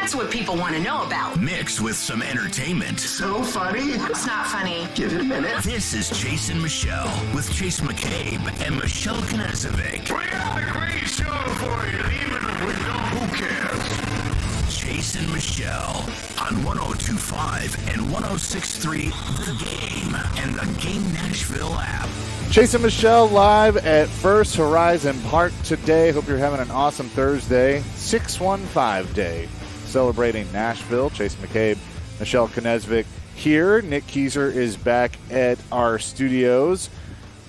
That's what people want to know about. Mixed with some entertainment. So funny. It's not funny. Give it a minute. This is Chase and Michelle with Chase McCabe and Michelle Knezovic. We got a great show for you, even if we don't, who cares? Chase and Michelle on 102.5 and 106.3 The Game and the Game Nashville app. Chase and Michelle live at First Horizon Park today. Hope you're having an awesome Thursday, 615 day, celebrating Nashville. Chase McCabe, Michelle Knezovic here. Nick Kieser is back at our studios.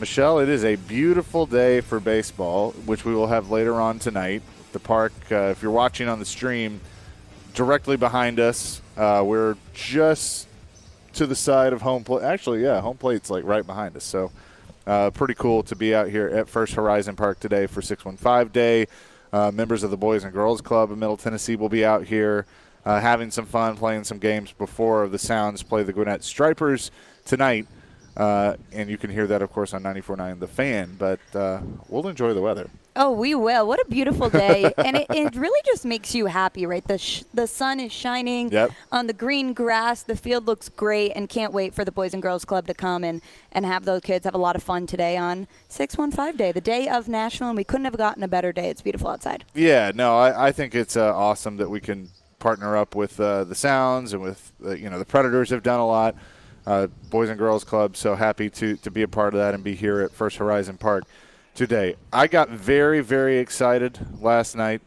Michelle, it is a beautiful day for baseball, which we will have later on tonight. The park, if you're watching on the stream, directly behind us, we're just to the side of home plate. Actually, yeah, home plate's like right behind us. So pretty cool to be out here at First Horizon Park today for 615 Day. Members of the Boys and Girls Club of Middle Tennessee will be out here having some fun, playing some games before the Sounds play the Gwinnett Stripers tonight. And you can hear that, of course, on 94.9 The Fan. But we'll enjoy the weather. Oh, we will. What a beautiful day. And it really just makes you happy, right? The sun is shining on the green grass. The field looks great, and can't wait for the Boys and Girls Club to come and have those kids have a lot of fun today on 615 Day, the day of National, and we couldn't have gotten a better day. It's beautiful outside. Yeah, no, I think it's awesome that we can partner up with the Sounds and with, the Predators have done a lot. Boys and Girls Club, so happy to be a part of that and be here at First Horizon Park today. I got very, very excited last night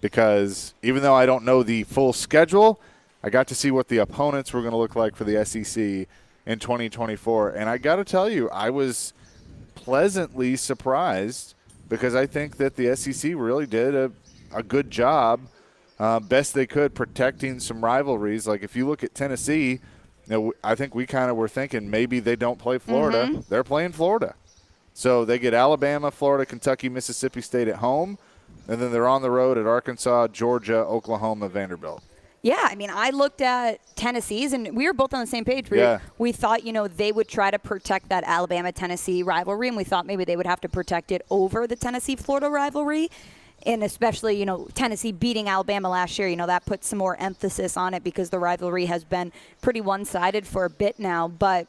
because even though I don't know the full schedule, I got to see what the opponents were going to look like for the SEC in 2024. And I got to tell you, I was pleasantly surprised because I think that the SEC really did a good job, best they could, protecting some rivalries. Like if you look at Tennessee, I think we kind of were thinking maybe they don't play Florida. Mm-hmm. They're playing Florida. So they get Alabama, Florida, Kentucky, Mississippi State at home, and then they're on the road at Arkansas, Georgia, Oklahoma, Vanderbilt. Yeah, I mean, I looked at Tennessee's, and we were both on the same page. We thought, they would try to protect that Alabama-Tennessee rivalry, and we thought maybe they would have to protect it over the Tennessee-Florida rivalry. And especially, Tennessee beating Alabama last year, that puts some more emphasis on it because the rivalry has been pretty one-sided for a bit now. But,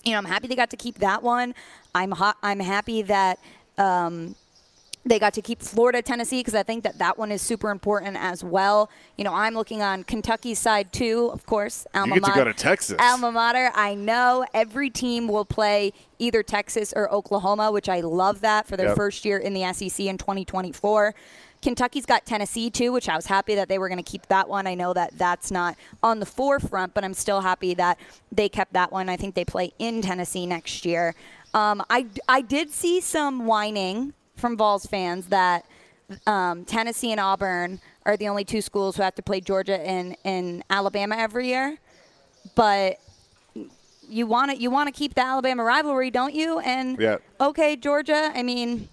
I'm happy they got to keep that one. I'm happy that they got to keep Florida, Tennessee, because I think that one is super important as well. I'm looking on Kentucky's side, too, of course. You get to go to Texas. Alma mater, I know. Every team will play either Texas or Oklahoma, which I love that for their first year in the SEC in 2024. Kentucky's got Tennessee, too, which I was happy that they were going to keep that one. I know that that's not on the forefront, but I'm still happy that they kept that one. I think they play in Tennessee next year. I did see some whining from Vols fans that Tennessee and Auburn are the only two schools who have to play Georgia and Alabama every year. But you want to keep the Alabama rivalry, don't you? And okay, Georgia, I mean,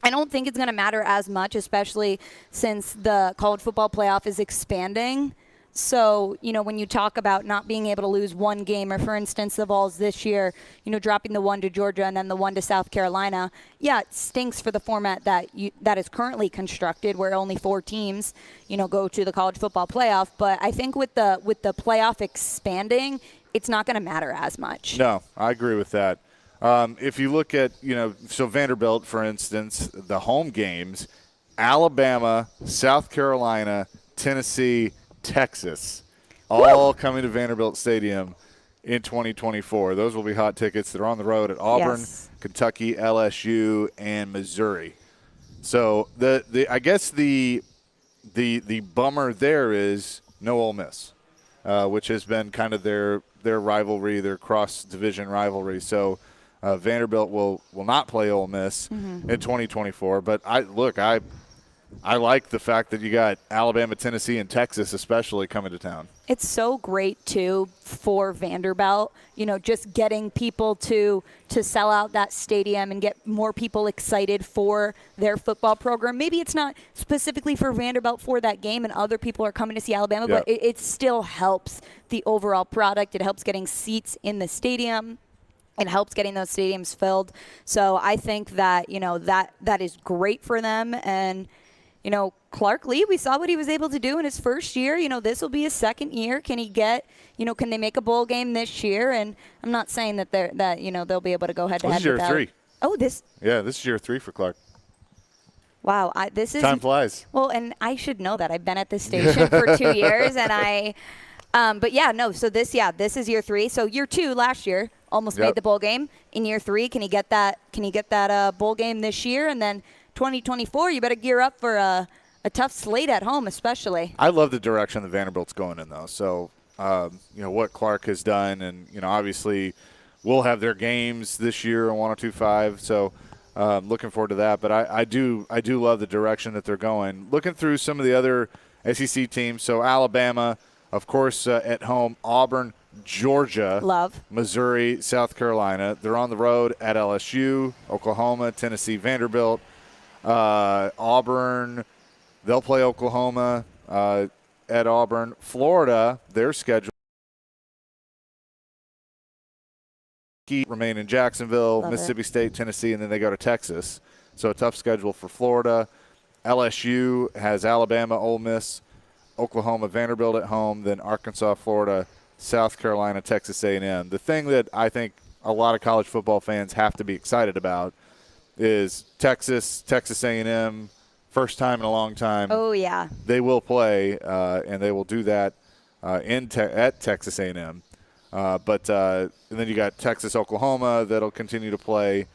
I don't think it's going to matter as much, especially since the college football playoff is expanding. So, when you talk about not being able to lose one game, or for instance, the Vols this year, dropping the one to Georgia and then the one to South Carolina, it stinks for the format that is currently constructed, where only 4 teams, go to the college football playoff. But I think with the playoff expanding, it's not going to matter as much. No, I agree with that. If you look at, so Vanderbilt, for instance, the home games, Alabama, South Carolina, Tennessee, Texas, all coming to Vanderbilt Stadium in 2024. Those will be hot tickets. They're on the road at Auburn, Kentucky, LSU, and Missouri. So I guess the bummer there is no Ole Miss, which has been kind of their rivalry, their cross-division rivalry. So Vanderbilt will not play Ole Miss in 2024. But I like the fact that you got Alabama, Tennessee, and Texas especially coming to town. It's so great, too, for Vanderbilt, just getting people to sell out that stadium and get more people excited for their football program. Maybe it's not specifically for Vanderbilt for that game and other people are coming to see Alabama, but it still helps the overall product. It helps getting seats in the stadium. It helps getting those stadiums filled. So I think that, that is great for them. And Clark Lee, we saw what he was able to do in his first year. This will be his second year. Can he get, can they make a bowl game this year? And I'm not saying that they'll be able to go head to head. This is year 3. Oh, this. Yeah, this is year 3 for Clark. Wow, this is time flies. Well, and I should know that. I've been at this station for 2 years, and but yeah, no. So this is year 3. So year 2 last year almost made the bowl game. In year 3, can he get that? Can he get that bowl game this year? And then 2024, you better gear up for a tough slate at home, especially. I love the direction that Vanderbilt's going in, though. So what Clark has done, and obviously we'll have their games this year on 102.5. So. Looking forward to that, but I do love the direction that they're going. Looking through some of the other SEC teams, so Alabama, of course, at home, Auburn, Georgia, love, Missouri, South Carolina. They're on the road at LSU, Oklahoma, Tennessee, Vanderbilt, Auburn. They'll play Oklahoma at Auburn, Florida. Their schedule. Remain in Jacksonville, Love Mississippi State, Tennessee, and then they go to Texas. So a tough schedule for Florida. LSU has Alabama, Ole Miss, Oklahoma, Vanderbilt at home, then Arkansas, Florida, South Carolina, Texas A&M. The thing that I think a lot of college football fans have to be excited about is Texas A&M, first time in a long time. Oh, yeah. They will play, and they will do that at Texas A&M. And then you got Texas, Oklahoma that'll continue to play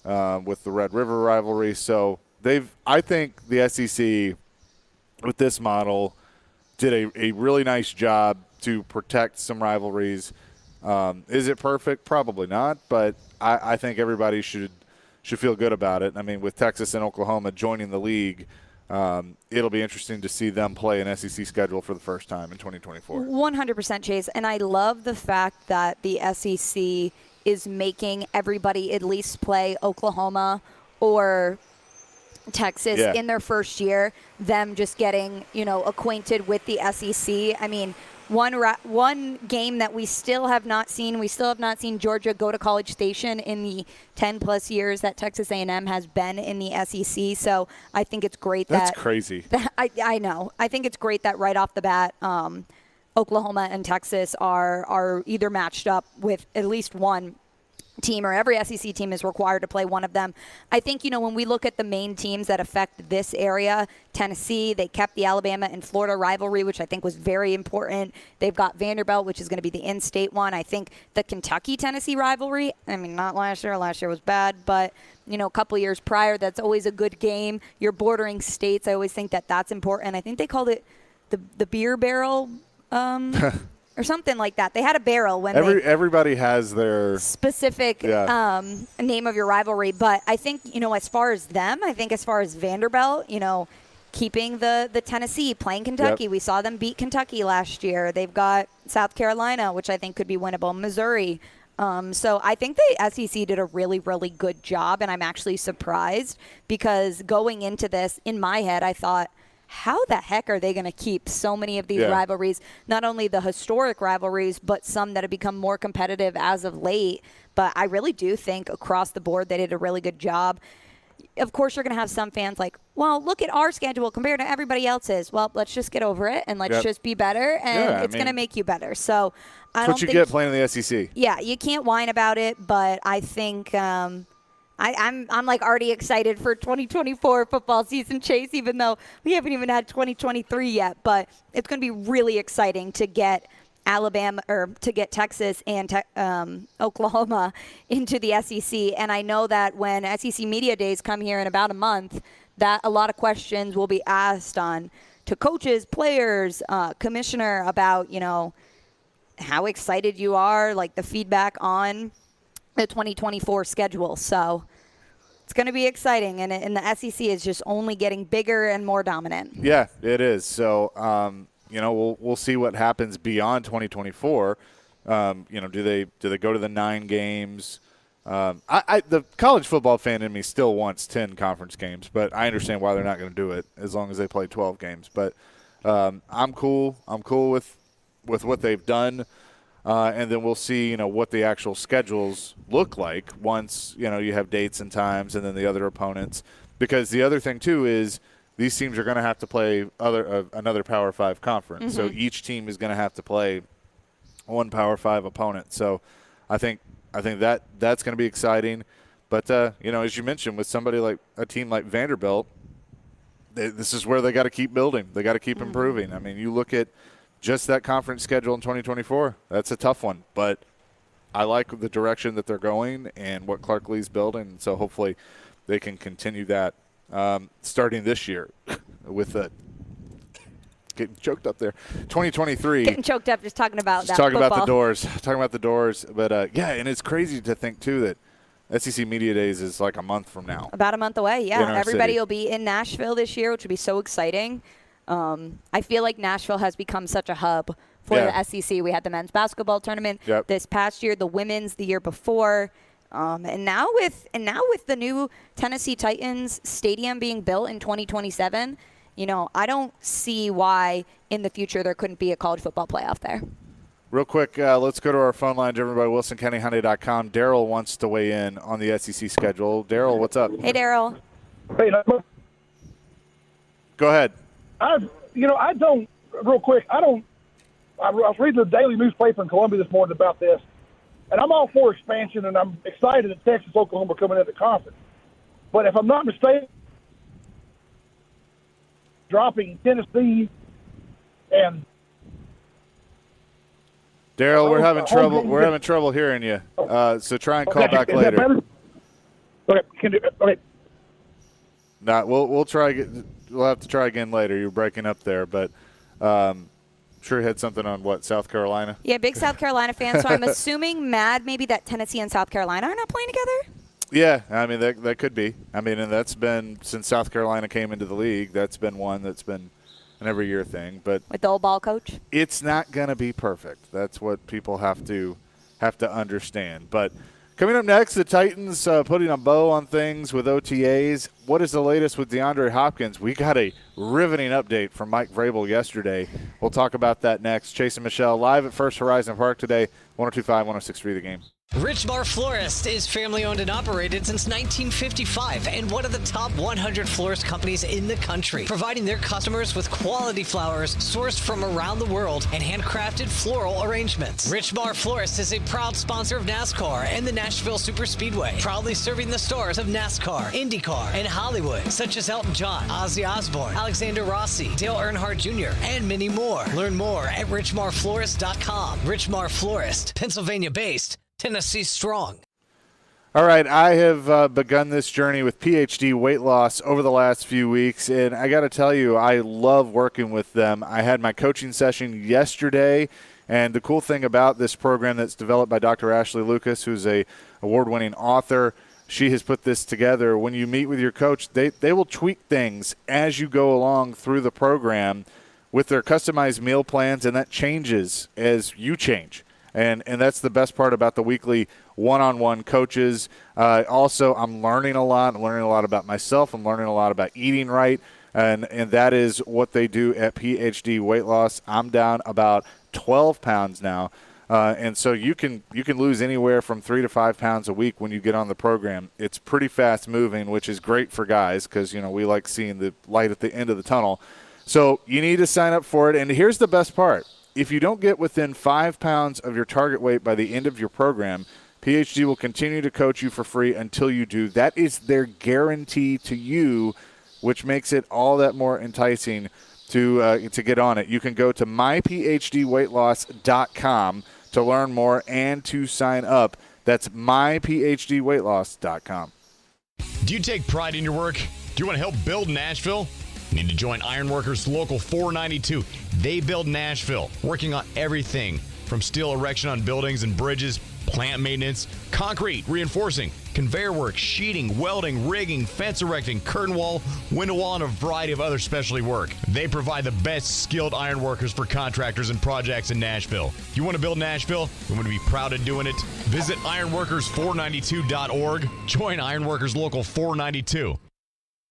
with the Red River rivalry. So I think the SEC with this model did a really nice job to protect some rivalries. Is it perfect? Probably not, but I think everybody should feel good about it. I mean, with Texas and Oklahoma joining the league, it'll be interesting to see them play an SEC schedule for the first time in 2024. 100%, Chase. And I love the fact that the SEC is making everybody at least play Oklahoma or Texas in their first year, them just getting, acquainted with the SEC. I mean, one game that we still have not seen Georgia go to College Station in the 10-plus years that Texas A&M has been in the SEC. So I think it's great That's crazy. I know. I think it's great that right off the bat, Oklahoma and Texas are either matched up with at least one team, or every SEC team is required to play one of them. I think, when we look at the main teams that affect this area, Tennessee, they kept the Alabama and Florida rivalry, which I think was very important. They've got Vanderbilt, which is going to be the in-state one. I think the Kentucky-Tennessee rivalry, not last year. Last year was bad, but a couple years prior, that's always a good game. You're bordering states. I always think that that's important. I think they called it the beer barrel or something like that. They had a barrel when everybody has their specific name of your rivalry. But I think, as far as them, as far as Vanderbilt, keeping the Tennessee, playing Kentucky. Yep. We saw them beat Kentucky last year. They've got South Carolina, which I think could be winnable, Missouri. So I think the SEC did a really, really good job, and I'm actually surprised because going into this, in my head, I thought, how the heck are they going to keep so many of these rivalries, not only the historic rivalries, but some that have become more competitive as of late? But I really do think across the board they did a really good job. Of course, you're going to have some fans like, well, look at our schedule compared to everybody else's. Well, let's just get over it and let's just be better, and it's going to make you better. So I don't think what you get playing in the SEC. Yeah, you can't whine about it, but I think I'm like already excited for 2024 football season, Chase, even though we haven't even had 2023 yet. But it's going to be really exciting to get Alabama or to get Texas and Oklahoma into the SEC. And I know that when SEC Media Days come here in about a month, that a lot of questions will be asked to coaches, players, commissioner about, how excited you are, like the feedback on the 2024 schedule. So it's going to be exciting, and the SEC is just only getting bigger and more dominant. Yeah, it is. So, we'll see what happens beyond 2024. Do they go to the 9 games? The college football fan in me still wants 10 conference games, but I understand why they're not going to do it as long as they play 12 games. But I'm cool. I'm cool with what they've done. And then we'll see, what the actual schedules look like once, you have dates and times and then the other opponents. Because the other thing, too, is these teams are going to have to play another Power 5 conference. So each team is going to have to play one Power 5 opponent. So I think that's going to be exciting. But, as you mentioned, with somebody like a team like Vanderbilt, this is where they got to keep building. They got to keep improving. I mean, you look at just that conference schedule in 2024, that's a tough one. But I like the direction that they're going and what Clark Lee's building. So hopefully they can continue that starting this year with getting choked up there. 2023. Getting choked up just talking about that talking football. about the doors. But, and it's crazy to think, too, that SEC Media Days is like a month from now. About a month away, yeah. Everybody city. will be in Nashville this year, which will be so exciting. I feel like Nashville has become such a hub for the SEC. We had the men's basketball tournament this past year, the women's the year before. And now with the new Tennessee Titans stadium being built in 2027, I don't see why in the future there couldn't be a college football playoff there. Real quick, let's go to our phone line driven by WilsonCountyHyundai.com. Daryl wants to weigh in on the SEC schedule. Daryl, what's up? Hey, Daryl. Hey, Go ahead. I was reading the daily newspaper in Columbia this morning about this, and I'm all for expansion, and I'm excited that Texas, Oklahoma are coming into the conference. But if I'm not mistaken, dropping Tennessee and Daryl, we're having trouble. We're having trouble hearing you. So try and call back later. Okay. Nah, we'll try. We'll have to try again later. You're breaking up there, but sure you had something on what, South Carolina? Yeah, big South Carolina fan. So I'm assuming mad maybe that Tennessee and South Carolina are not playing together. Yeah, I mean that could be. I mean, and that's been since South Carolina came into the league. That's been one that's been an every year thing. But with the old ball coach, it's not going to be perfect. That's what people have to understand. But coming up next, the Titans putting a bow on things with OTAs. What is the latest with DeAndre Hopkins? We got a riveting update from Mike Vrabel yesterday. We'll talk about that next. Chase and Michelle live at First Horizon Park today, 102.5, 106.3 The Game. Richmar Florist is family-owned and operated since 1955 and one of the top 100 florist companies in the country, providing their customers with quality flowers sourced from around the world and handcrafted floral arrangements. Richmar Florist is a proud sponsor of NASCAR and the Nashville Superspeedway, proudly serving the stars of NASCAR, IndyCar, and Hollywood, such as Elton John, Ozzy Osbourne, Alexander Rossi, Dale Earnhardt Jr., and many more. Learn more at richmarflorist.com. Richmar Florist, Pennsylvania-based, Tennessee strong. All right, I have begun this journey with PhD Weight Loss over the last few weeks, and I got to tell you, I love working with them. I had my coaching session yesterday, and the cool thing about this program that's developed by Dr. Ashley Lucas, who's a award-winning author, she has put this together. When you meet with your coach, they will tweak things as you go along through the program with their customized meal plans, and that changes as you change. And that's the best part about the weekly one-on-one coaches. Also, I'm learning a lot. I'm learning a lot about myself. I'm learning a lot about eating right. And that is what they do at PhD Weight Loss. I'm down about 12 pounds now. And so you can lose anywhere from 3 to 5 pounds a week when you get on the program. It's pretty fast moving, which is great for guys because, we like seeing the light at the end of the tunnel. So you need to sign up for it. And here's the best part. If you don't get within 5 pounds of your target weight by the end of your program, PhD will continue to coach you for free until you do. That is their guarantee to you, which makes it all that more enticing to get on it. You can go to myphdweightloss.com to learn more and to sign up. That's myphdweightloss.com. Do you take pride in your work? Do you want to help build Nashville? You need to join Ironworkers Local 492. They build Nashville, working on everything from steel erection on buildings and bridges, plant maintenance, concrete, reinforcing, conveyor work, sheeting, welding, rigging, fence erecting, curtain wall, window wall, and a variety of other specialty work. They provide the best skilled ironworkers for contractors and projects in Nashville. You want to build Nashville? You want to be proud of doing it? Visit ironworkers492.org. Join Ironworkers Local 492.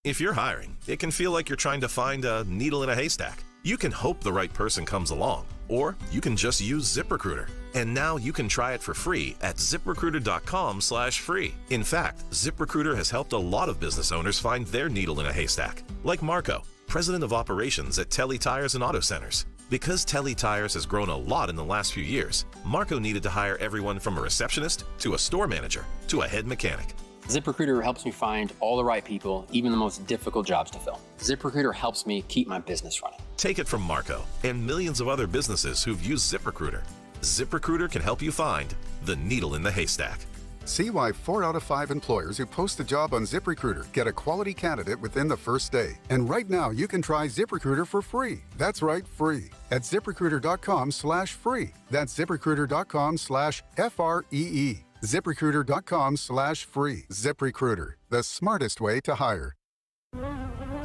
If you're hiring, it can feel like you're trying to find a needle in a haystack. You can hope the right person comes along, or you can just use ZipRecruiter. And now you can try it for free at ZipRecruiter.com/free. In fact, ZipRecruiter has helped a lot of business owners find their needle in a haystack, like Marco. president of operations at Telly Tires and Auto Centers. Because Telly Tires has grown a lot in the last few years, Marco needed to hire everyone from a receptionist to a store manager to a head mechanic. ZipRecruiter helps me find all the right people, even the most difficult jobs to fill. ZipRecruiter helps me keep my business running. Take it from Marco and millions of other businesses who've used ZipRecruiter. ZipRecruiter can help you find the needle in the haystack. See why 4 out of 5 employers who post a job on ZipRecruiter get a quality candidate within the first day. And right now, you can try ZipRecruiter for free. That's right, free. At ZipRecruiter.com/free. That's ZipRecruiter.com/FREE. ZipRecruiter.com/free. ZipRecruiter, the smartest way to hire.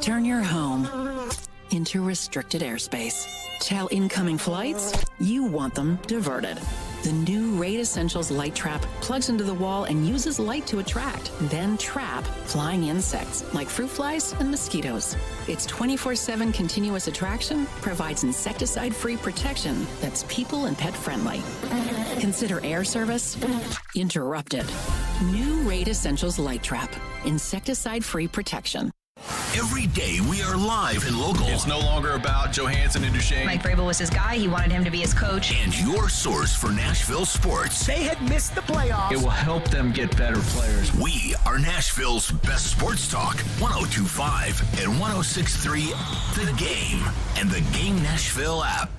Turn your home into restricted airspace. Tell incoming flights you want them diverted. The new Raid Essentials Light Trap plugs into the wall and uses light to attract, then trap flying insects like fruit flies and mosquitoes. Its 24/7 continuous attraction provides insecticide-free protection that's people and pet friendly. Consider air service interrupted. New Raid Essentials Light Trap, insecticide-free protection. Every day we are live and local. It's no longer about Johansson and Duchesne. Mike Vrabel was his guy. He wanted him to be his coach. And your source for Nashville sports. They had missed the playoffs. It will help them get better players. We are Nashville's best sports talk. 102.5 and 106.3 The Game and the Game Nashville app.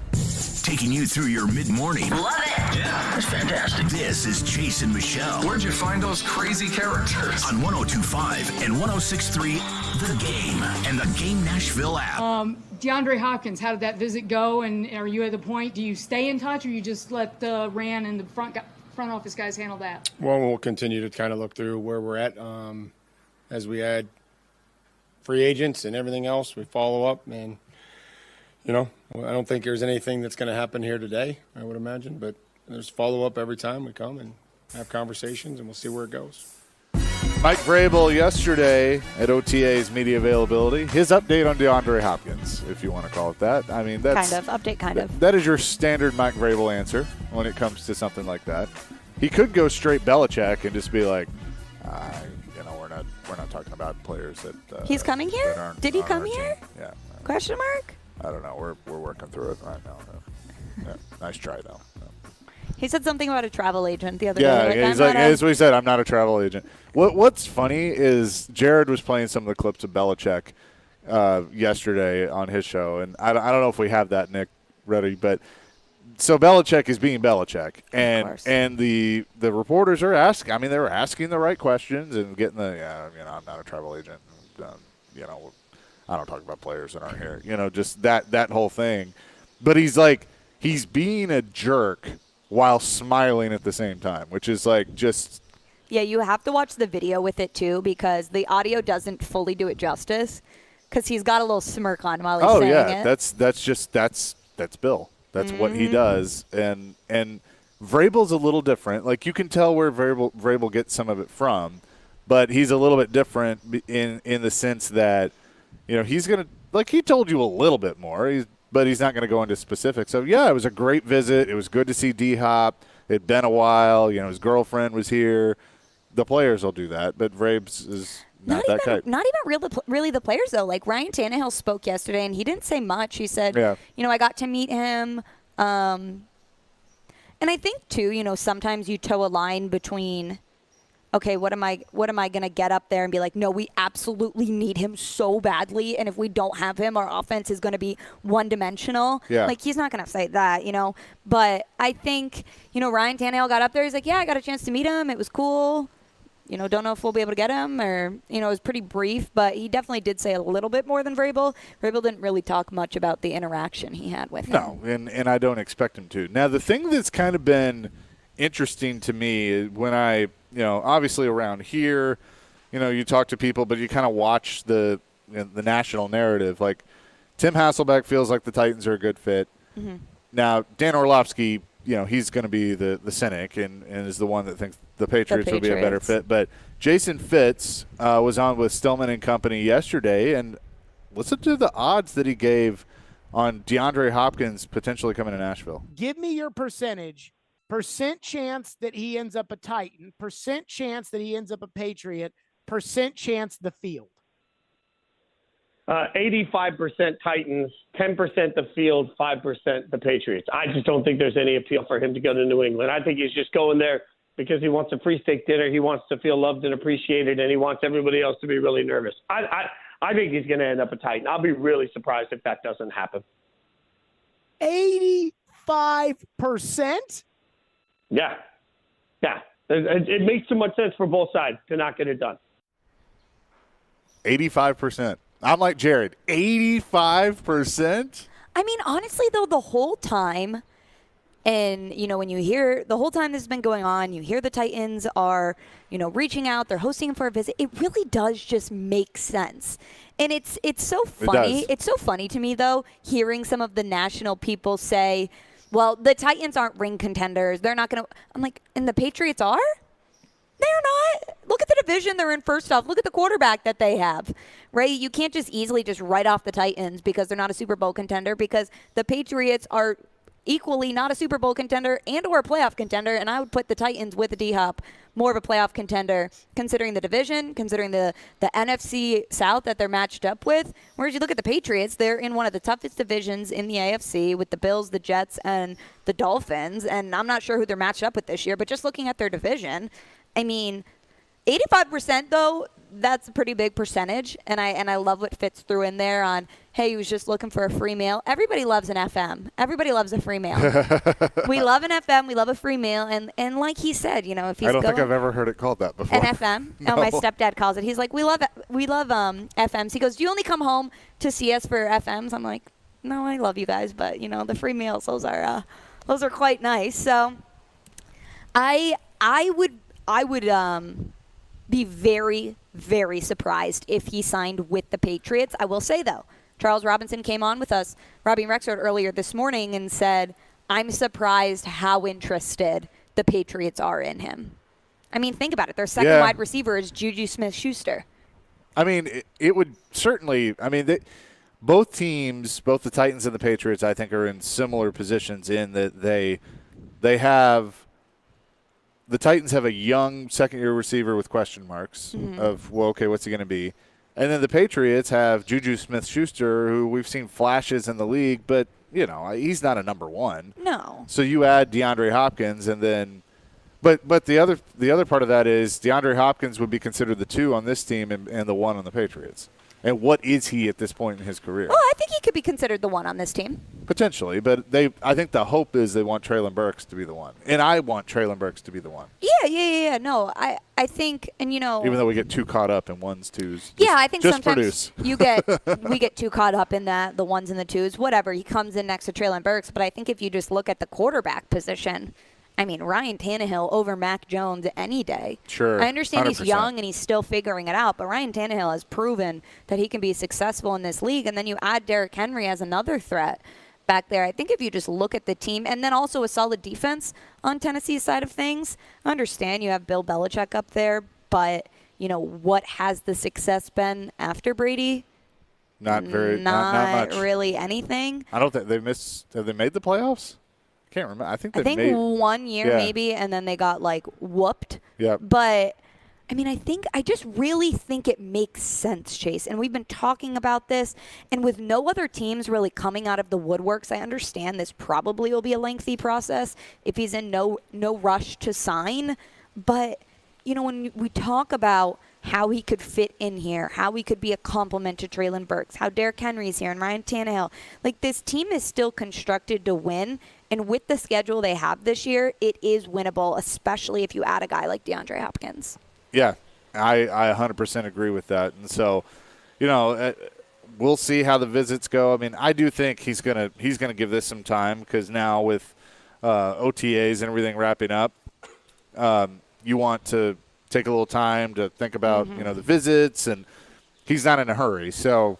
Taking you through your mid-morning. Love it. Yeah, that's fantastic. This is Jason Michelle. Where'd you find those crazy characters? On 102.5 and 106.3 The Game and the Game Nashville app. DeAndre Hopkins, how did that visit go? And are you at the point, do you stay in touch or you just let the Rand and the front office guys handle that? Well, we'll continue to kind of look through where we're at as we add free agents and everything else. We follow up and, you know, I don't think there's anything that's going to happen here today, I would imagine, but there's follow-up every time we come and have conversations, and we'll see where it goes. Mike Vrabel yesterday at OTA's media availability. His update on DeAndre Hopkins, if you want to call it that. I mean, that's kind of. That is your standard Mike Vrabel answer when it comes to something like that. He could go straight Belichick and just be like, we're not talking about players that. He's coming here? Did he come here? Yeah. Question mark? I don't know. We're working through it right now. Yeah, nice try though. He said something about a travel agent the other day. Yeah, he's like, as we said, I'm not a travel agent. What's funny is Jared was playing some of the clips of Belichick yesterday on his show, and I don't know if we have that, Nick, ready, but so Belichick is being Belichick, and the reporters are asking. I mean, they were asking the right questions and getting I'm not a travel agent. I don't talk about players that aren't here. Just that whole thing. But he's being a jerk while smiling at the same time, which is just. Yeah, you have to watch the video with it too because the audio doesn't fully do it justice because he's got a little smirk on while he's saying it. Oh yeah, that's Bill. That's what he does, and Vrabel's a little different. Like you can tell where Vrabel gets some of it from, but he's a little bit different in the sense that. He's going to, he told you a little bit more, but he's not going to go into specifics. So, yeah, it was a great visit. It was good to see D-Hop. It had been a while. His girlfriend was here. The players will do that, but Vrabes is not that type. Not even really the players, though. Like, Ryan Tannehill spoke yesterday, and he didn't say much. He said, I got to meet him. And I think, too, sometimes you toe a line between – okay, what am I going to get up there and be like, no, we absolutely need him so badly, and if we don't have him, our offense is going to be one-dimensional. Yeah. He's not going to say that, But I think, Ryan Tannehill got up there. He's like, yeah, I got a chance to meet him. It was cool. Don't know if we'll be able to get him or, it was pretty brief, but he definitely did say a little bit more than Vrabel. Vrabel didn't really talk much about the interaction he had with him. No, and I don't expect him to. Now, the thing that's kind of been interesting to me when I – obviously around here, you talk to people, but you kind of watch the national narrative. Like, Tim Hasselbeck feels like the Titans are a good fit. Mm-hmm. Now, Dan Orlovsky, he's going to be the cynic and is the one that thinks the Patriots will be a better fit. But Jason Fitz was on with Stillman and Company yesterday, and listen to the odds that he gave on DeAndre Hopkins potentially coming to Nashville. Give me your percentage. Percent chance that he ends up a Titan, percent chance that he ends up a Patriot, percent chance the field. 85% Titans, 10% the field, 5% the Patriots. I just don't think there's any appeal for him to go to New England. I think he's just going there because he wants a free steak dinner. He wants to feel loved and appreciated, and he wants everybody else to be really nervous. I think he's going to end up a Titan. I'll be really surprised if that doesn't happen. 85%? Yeah. It makes too much sense for both sides to not get it done. 85%. I'm like Jared. 85%? I mean, honestly, though, the whole time, and, when you hear the whole time this has been going on, you hear the Titans are, reaching out, they're hosting him for a visit. It really does just make sense. And it's so funny. It's so funny to me, though, hearing some of the national people say, well, the Titans aren't ring contenders. They're not going to. I'm like, and the Patriots are? They're not. Look at the division they're in first off. Look at the quarterback that they have, right? You can't just easily just write off the Titans because they're not a Super Bowl contender, because the Patriots are equally not a Super Bowl contender and or a playoff contender, and I would put the Titans with D-Hop more of a playoff contender considering the division, considering the NFC South that they're matched up with. Whereas you look at the Patriots, they're in one of the toughest divisions in the AFC with the Bills, the Jets, and the Dolphins, and I'm not sure who they're matched up with this year, but just looking at their division, I mean, 85%, though, that's a pretty big percentage, and I love what Fitz threw in there on, hey, he was just looking for a free meal. Everybody loves an FM. Everybody loves a free meal. We love an FM. We love a free meal, and like he said, if he's I don't think I've ever heard it called that before. An FM? No. Oh, my stepdad calls it. He's like, we love FMs. He goes, do you only come home to see us for FMs? I'm like, no, I love you guys, but the free meals, those are quite nice. So I would be very, very surprised if he signed with the Patriots. I will say, though, Charles Robinson came on with us, Robbie Rexford, earlier this morning and said, I'm surprised how interested the Patriots are in him. I mean, think about it. Their second wide receiver is Juju Smith-Schuster. I mean, it would certainly – I mean, both teams, both the Titans and the Patriots, I think, are in similar positions in that they have – the Titans have a young second-year receiver with question marks of, well, okay, what's he going to be? And then the Patriots have Juju Smith-Schuster, who we've seen flashes in the league, but, he's not a number one. No. So you add DeAndre Hopkins, and then but the other part of that is DeAndre Hopkins would be considered the 2 on this team and the 1 on the Patriots. And what is he at this point in his career? Well, I think he could be considered the 1 on this team. Potentially, but I think the hope is they want Treylon Burks to be the 1. And I want Treylon Burks to be the 1. Yeah. No, I think, and even though we get too caught up in 1s, 2s. I think just sometimes we get too caught up in that, the 1s and the 2s, whatever. He comes in next to Treylon Burks, but I think if you just look at the quarterback position, I mean, Ryan Tannehill over Mac Jones any day. Sure. I understand 100%. He's young and he's still figuring it out, but Ryan Tannehill has proven that he can be successful in this league. And then you add Derrick Henry as another threat back there. I think if you just look at the team, and then also a solid defense on Tennessee's side of things, I understand you have Bill Belichick up there, but, what has the success been after Brady? Not much. Really anything. I don't think have they made the playoffs? Can't remember. I think 1 year maybe, and then they got whooped. Yeah. But I just really think it makes sense, Chase. And we've been talking about this, and with no other teams really coming out of the woodworks, I understand this probably will be a lengthy process if he's in no rush to sign. But when we talk about how he could fit in here, how he could be a complement to Treylon Burks, how Derrick Henry's here and Ryan Tannehill, this team is still constructed to win. And with the schedule they have this year, it is winnable, especially if you add a guy like DeAndre Hopkins. Yeah, I 100% agree with that. And so, we'll see how the visits go. I mean, I do think he's gonna give this some time because now with OTAs and everything wrapping up, you want to take a little time to think about the visits, and he's not in a hurry. So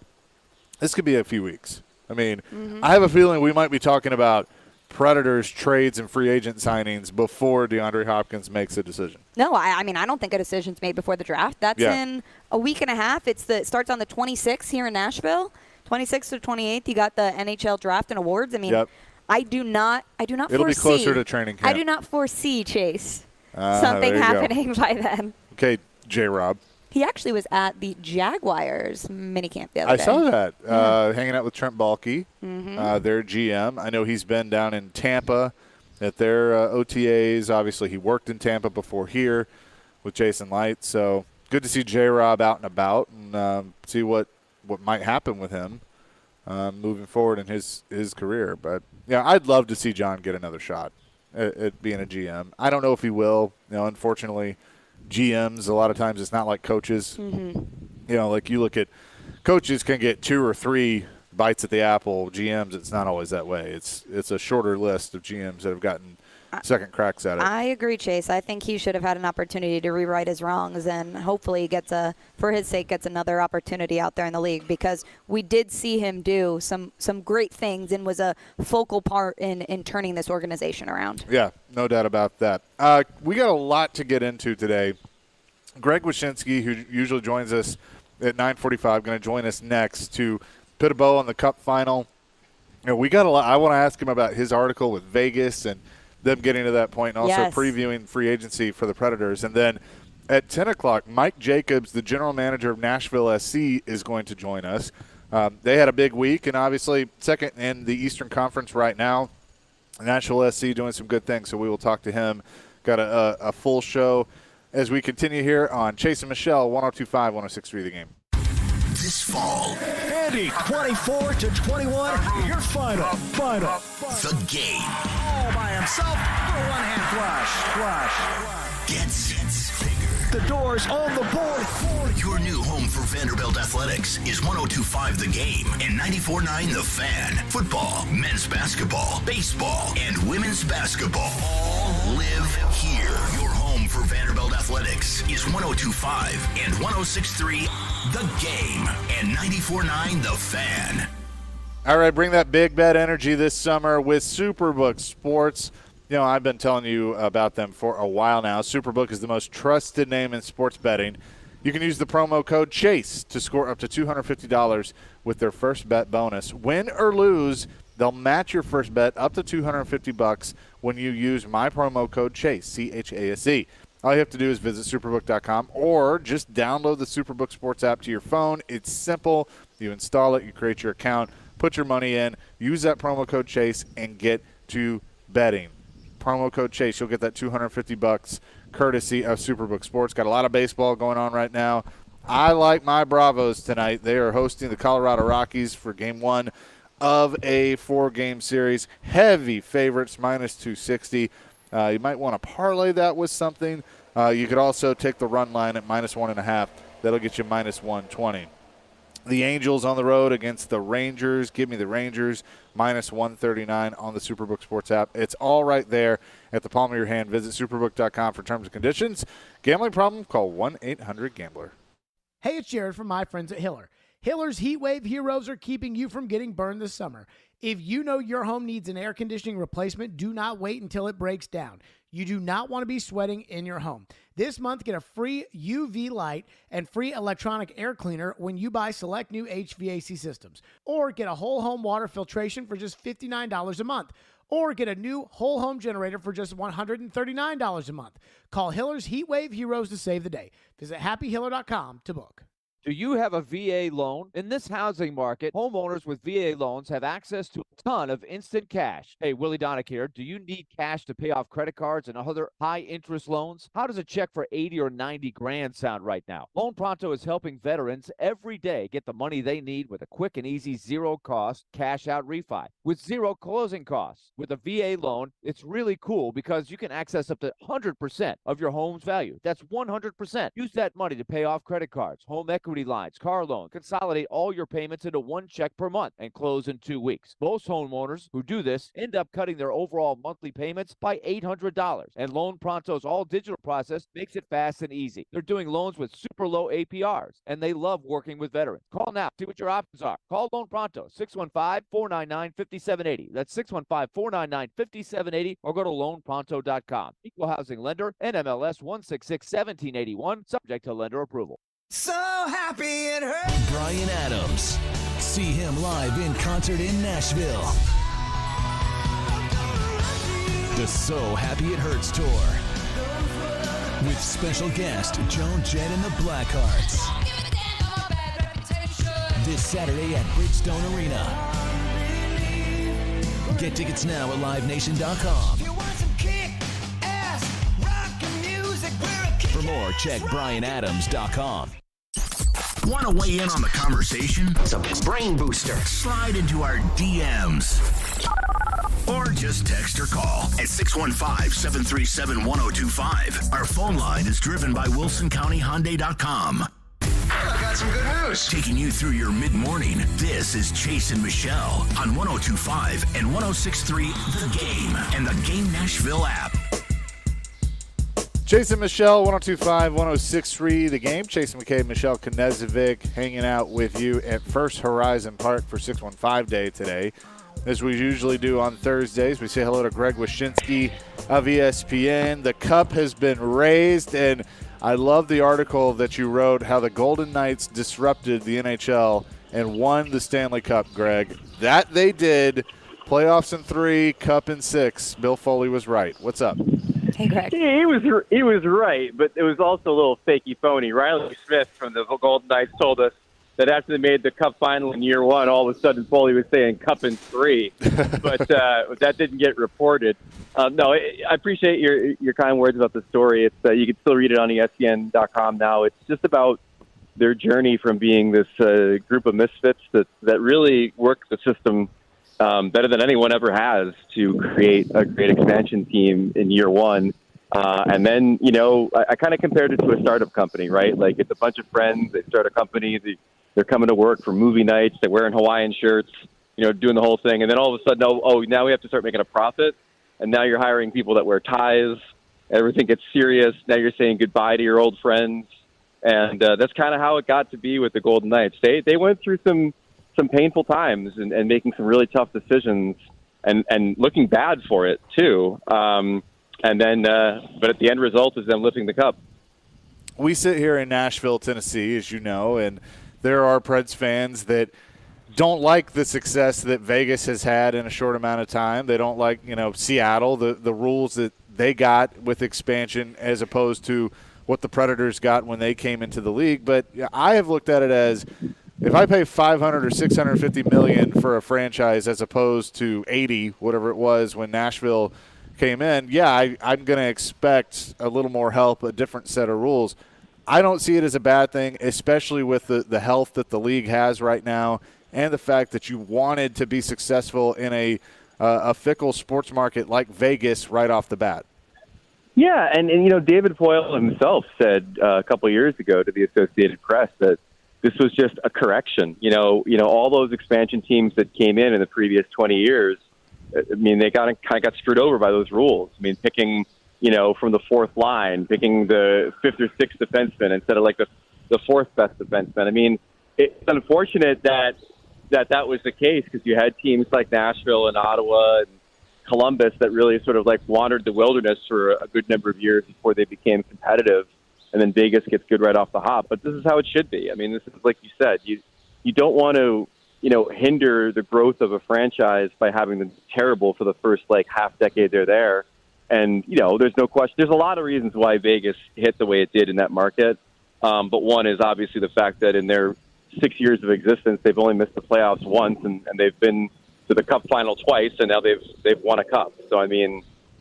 this could be a few weeks. I mean, I have a feeling we might be talking about Predators, trades, and free agent signings before DeAndre Hopkins makes a decision. No, I mean, I don't think a decision's made before the draft. That's in a week and a half. It starts on the 26th here in Nashville. 26th to 28th, you got the NHL draft and awards. I mean, I do not It'll foresee. Be closer to training camp. I do not foresee, Chase, something happening by then. Okay, J-Rob. He actually was at the Jaguars minicamp the other I day. saw that, hanging out with Trent Baalke, their GM. I know he's been down in Tampa at their OTAs. Obviously, he worked in Tampa before here with Jason Light. So good to see J-Rob out and about and see what might happen with him moving forward in his career. But, yeah, I'd love to see John get another shot at being a GM. I don't know if he will. Unfortunately, GMs, a lot of times it's not like coaches. Like you look at coaches can get 2 or 3 bites at the apple. GMs, it's not always that way. It's a shorter list of GMs that have gotten second cracks at it. I agree, Chase. I think he should have had an opportunity to rewrite his wrongs, and hopefully for his sake, gets another opportunity out there in the league, because we did see him do some great things and was a focal part in turning this organization around. Yeah, no doubt about that. We got a lot to get into today. Greg Wyshynski, who usually joins us at 9:45, going to join us next to put a bow on the Cup final. We got a lot. I want to ask him about his article with Vegas and them getting to that point, and also previewing free agency for the Predators. And then at 10 o'clock, Mike Jacobs, the general manager of Nashville SC, is going to join us. They had a big week, and obviously second in the Eastern Conference right now. Nashville SC doing some good things, so we will talk to him. Got a full show as we continue here on Chase and Michelle, 102.5, 106.3 The Game. This fall, Andy, 24-21, your final. The Game. All by himself, for a one-hand flush. Gets bigger. The doors on the board. Your new home for Vanderbilt Athletics is 102.5 The Game and 94.9 The Fan. Football, men's basketball, baseball, and women's basketball all live here. Your home for Vanderbilt Athletics is 102.5 and 106.3 The Game and 94.9 The Fan. All right, bring that big bet energy this summer with Superbook Sports. I've been telling you about them for a while now. Superbook is the most trusted name in sports betting. You can use the promo code CHASE to score up to $250 with their first bet bonus. Win or lose, they'll match your first bet up to $250 when you use my promo code CHASE, C-H-A-S-E. All you have to do is visit superbook.com or just download the Superbook Sports app to your phone. It's simple. You install it, you create your account, put your money in, use that promo code CHASE, and get to betting. Promo code CHASE, you'll get that $250 courtesy of Superbook Sports. Got a lot of baseball going on right now. I like my Bravos tonight. They are hosting the Colorado Rockies for Game 1 of a 4-game series. Heavy favorites, minus 260. You might want to parlay that with something. You could also take the run line at minus 1.5. That'll get you minus 120. The Angels on the road against the Rangers. Give me the Rangers, minus 139 on the Superbook Sports app. It's all right there at the palm of your hand. Visit superbook.com for terms and conditions. Gambling problem? Call 1-800-GAMBLER. Hey, it's Jared from my friends at Hiller. Hiller's Heat Wave Heroes are keeping you from getting burned this summer. If you know your home needs an air conditioning replacement, do not wait until it breaks down. You do not want to be sweating in your home. This month, get a free UV light and free electronic air cleaner when you buy select new HVAC systems. Or get a whole home water filtration for just $59 a month. Or get a new whole home generator for just $139 a month. Call Hiller's Heat Wave Heroes to save the day. Visit happyhiller.com to book. Do you have a VA loan? In this housing market, homeowners with VA loans have access to a ton of instant cash. Hey, Willie Donick here. Do you need cash to pay off credit cards and other high-interest loans? How does a check for 80 or 90 grand sound right now? Loan Pronto is helping veterans every day get the money they need with a quick and easy zero-cost cash-out refi with zero closing costs. With a VA loan, it's really cool because you can access up to 100% of your home's value. That's 100%. Use that money to pay off credit cards, home equity lines, car loan. Consolidate all your payments into one check per month and close in 2 weeks. Most homeowners who do this end up cutting their overall monthly payments by $800. And Loan Pronto's all-digital process makes it fast and easy. They're doing loans with super low APRs, and they love working with veterans. Call now. See what your options are. Call Loan Pronto, 615-499-5780. That's 615-499-5780, or go to loanpronto.com. Equal housing lender, NMLS 166-1781, subject to lender approval. So happy it hurts. Bryan Adams. See him live in concert in Nashville. The So Happy It Hurts Tour. with special guest Joan Jett and the Blackhearts. This Saturday at Bridgestone Arena. Get tickets now at livenation.com. For more, check brianadams.com. Want to weigh in on the conversation? It's a brain booster. Slide into our DMs. Or just text or call at 615-737-1025. Our phone line is driven by WilsonCountyHyundai.com. I got some good news. Taking you through your mid-morning, this is Chase and Michelle on 102.5 and 106.3 The Game and the Game Nashville app. Jason Michelle, 102.5, 106.3 The Game. Chase McCabe, Michelle Knezovic hanging out with you at First Horizon Park for 615 Day today. As we usually do on Thursdays, we say hello to Greg Wyshynski of ESPN. The cup has been raised, and I love the article that you wrote, how the Golden Knights disrupted the NHL and won the Stanley Cup, Greg. That they did. Playoffs in 3, cup in 6. Bill Foley was right. What's up? Hey, Greg. He was right, but it was also a little fakey phony. Riley Smith from the Golden Knights told us that after they made the Cup final in year 1, all of a sudden Foley was saying Cup in 3, but that didn't get reported. No, I appreciate your kind words about the story. It's you can still read it on ESPN.com now. It's just about their journey from being this group of misfits that really work the system better than anyone ever has to create a great expansion team in year 1. And then, I kind of compared it to a startup company, right? Like it's a bunch of friends. They start a company. They're coming to work for movie nights. They're wearing Hawaiian shirts, doing the whole thing. And then all of a sudden, now we have to start making a profit. And now you're hiring people that wear ties. Everything gets serious. Now you're saying goodbye to your old friends. And that's kind of how it got to be with the Golden Knights. They went through some painful times and making some really tough decisions and looking bad for it too. And then, but at the end result is them lifting the cup. We sit here in Nashville, Tennessee, as you know, and there are Preds fans that don't like the success that Vegas has had in a short amount of time. They don't like, Seattle, the rules that they got with expansion as opposed to what the Predators got when they came into the league. But I have looked at it as if I pay $500 or $650 million for a franchise as opposed to 80, whatever it was when Nashville came in, I'm going to expect a little more help, a different set of rules. I don't see it as a bad thing, especially with the health that the league has right now and the fact that you wanted to be successful in a fickle sports market like Vegas right off the bat. Yeah, and David Poile himself said a couple of years ago to the Associated Press that this was just a correction. All those expansion teams that came in the previous 20 years, they kind of got screwed over by those rules. Picking from the fourth line, picking the fifth or sixth defenseman instead of like the fourth best defenseman. It's unfortunate that was the case because you had teams like Nashville and Ottawa and Columbus that really sort of like wandered the wilderness for a good number of years before they became competitive, and then Vegas gets good right off the hop. But this is how it should be. This is like you said, you don't want to hinder the growth of a franchise by having them terrible for the first half decade they're there. And, there's no question. There's a lot of reasons why Vegas hit the way it did in that market. But one is obviously the fact that in their 6 years of existence, they've only missed the playoffs once, and they've been to the Cup final twice, and now they've won a Cup. So,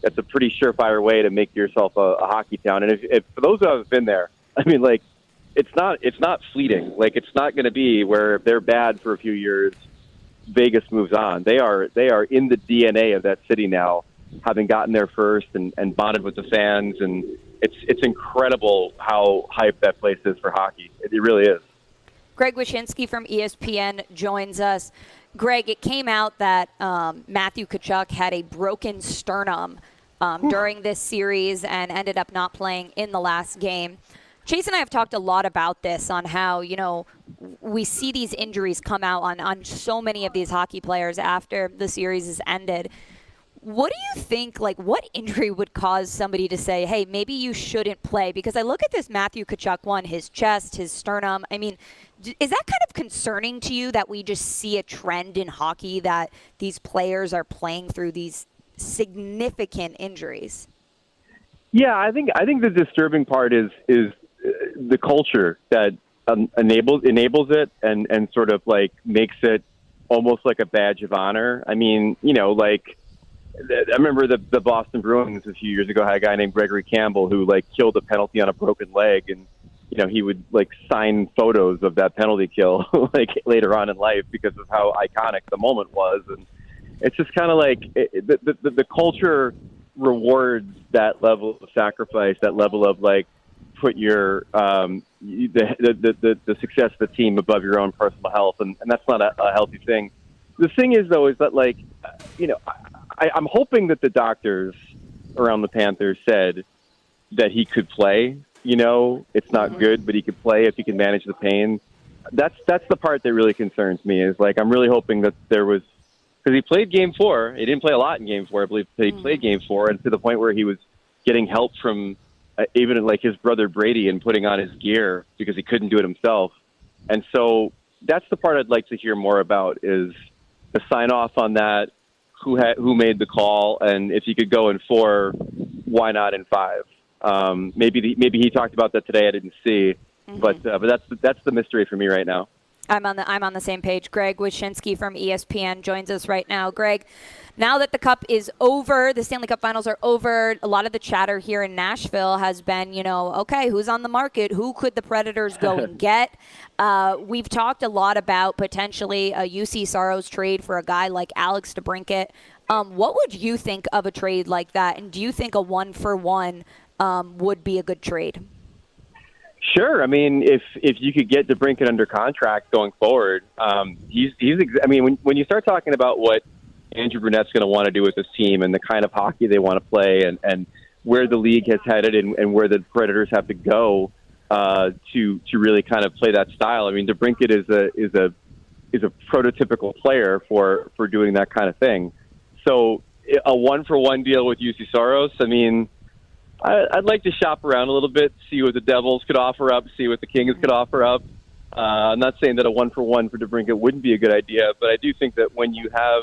that's a pretty surefire way to make yourself a hockey town. And if for those who have been there, it's not fleeting. It's not going to be where if they're bad for a few years, Vegas moves on. They are in the DNA of that city now, having gotten there first and bonded with the fans, and it's incredible how hyped that place is for hockey. It really is. Greg Wyshynski from ESPN joins us. Greg, it came out that Matthew Tkachuk had a broken sternum during this series and ended up not playing in the last game. Chase and I have talked a lot about this on how, we see these injuries come out on so many of these hockey players after the series is ended. What do you think, what injury would cause somebody to say, hey, maybe you shouldn't play? Because I look at this Matthew Tkachuk one, his chest, his sternum. Is that kind of concerning to you that we just see a trend in hockey that these players are playing through these significant injuries? Yeah, I think the disturbing part is the culture that enables it and sort of like makes it almost like a badge of honor. I mean, like I remember the Boston Bruins a few years ago had a guy named Gregory Campbell who like killed a penalty on a broken leg, and he would like sign photos of that penalty kill like later on in life because of how iconic the moment was. And it's just kind of like the culture rewards that level of sacrifice, that level of like put your the success of the team above your own personal health, and that's not a healthy thing. The thing is, though, is that like I'm hoping that the doctors around the Panthers said that he could play. It's not good, but he could play if he can manage the pain. That's the part that really concerns me. Is like I'm really hoping that there was, because he played Game 4. He didn't play a lot in Game 4, I believe. He played Game 4, and to the point where he was getting help from even like his brother Brady and putting on his gear because he couldn't do it himself. And so that's the part I'd like to hear more about, is the sign off on that, who made the call, and if he could go in 4, why not in 5? Maybe he talked about that today. I didn't see, but that's the mystery for me right now. I'm on the same page. Greg Wyshynski from ESPN joins us right now. Greg, now that the Cup is over, the Stanley Cup Finals are over, a lot of the chatter here in Nashville has been, okay, who's on the market? Who could the Predators go and get? We've talked a lot about potentially a UC Saros trade for a guy like Alex DeBrincat. What would you think of a trade like that? And do you think a 1-for-1 would be a good trade? Sure. I mean, if you could get DeBrincat under contract going forward, when you start talking about what Andrew Brunette's going to want to do with this team and the kind of hockey they want to play and where the league has headed and where the Predators have to go to really kind of play that style. I mean, DeBrincat is a prototypical player for doing that kind of thing. So a 1-for-1 deal with UC Saros, I mean, I'd like to shop around a little bit, see what the Devils could offer up, see what the Kings could offer up. I'm not saying that a 1-for-1 for DeBrincat wouldn't be a good idea, but I do think that when you have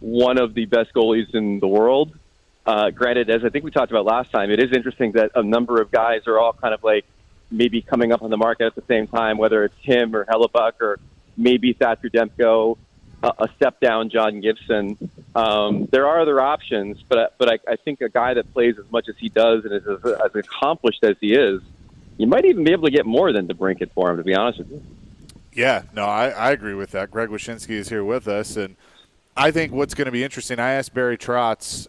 one of the best goalies in the world, granted, as I think we talked about last time, it is interesting that a number of guys are all kind of like maybe coming up on the market at the same time, whether it's him or Hellebuck or maybe Thatcher Demko, a step down John Gibson. There are other options, but I think a guy that plays as much as he does and is as accomplished as he is, you might even be able to get more than DeBrincat for him, to be honest with you. Yeah, no, I agree with that. Greg Wyshynski is here with us, and I think what's going to be interesting, I asked Barry Trotz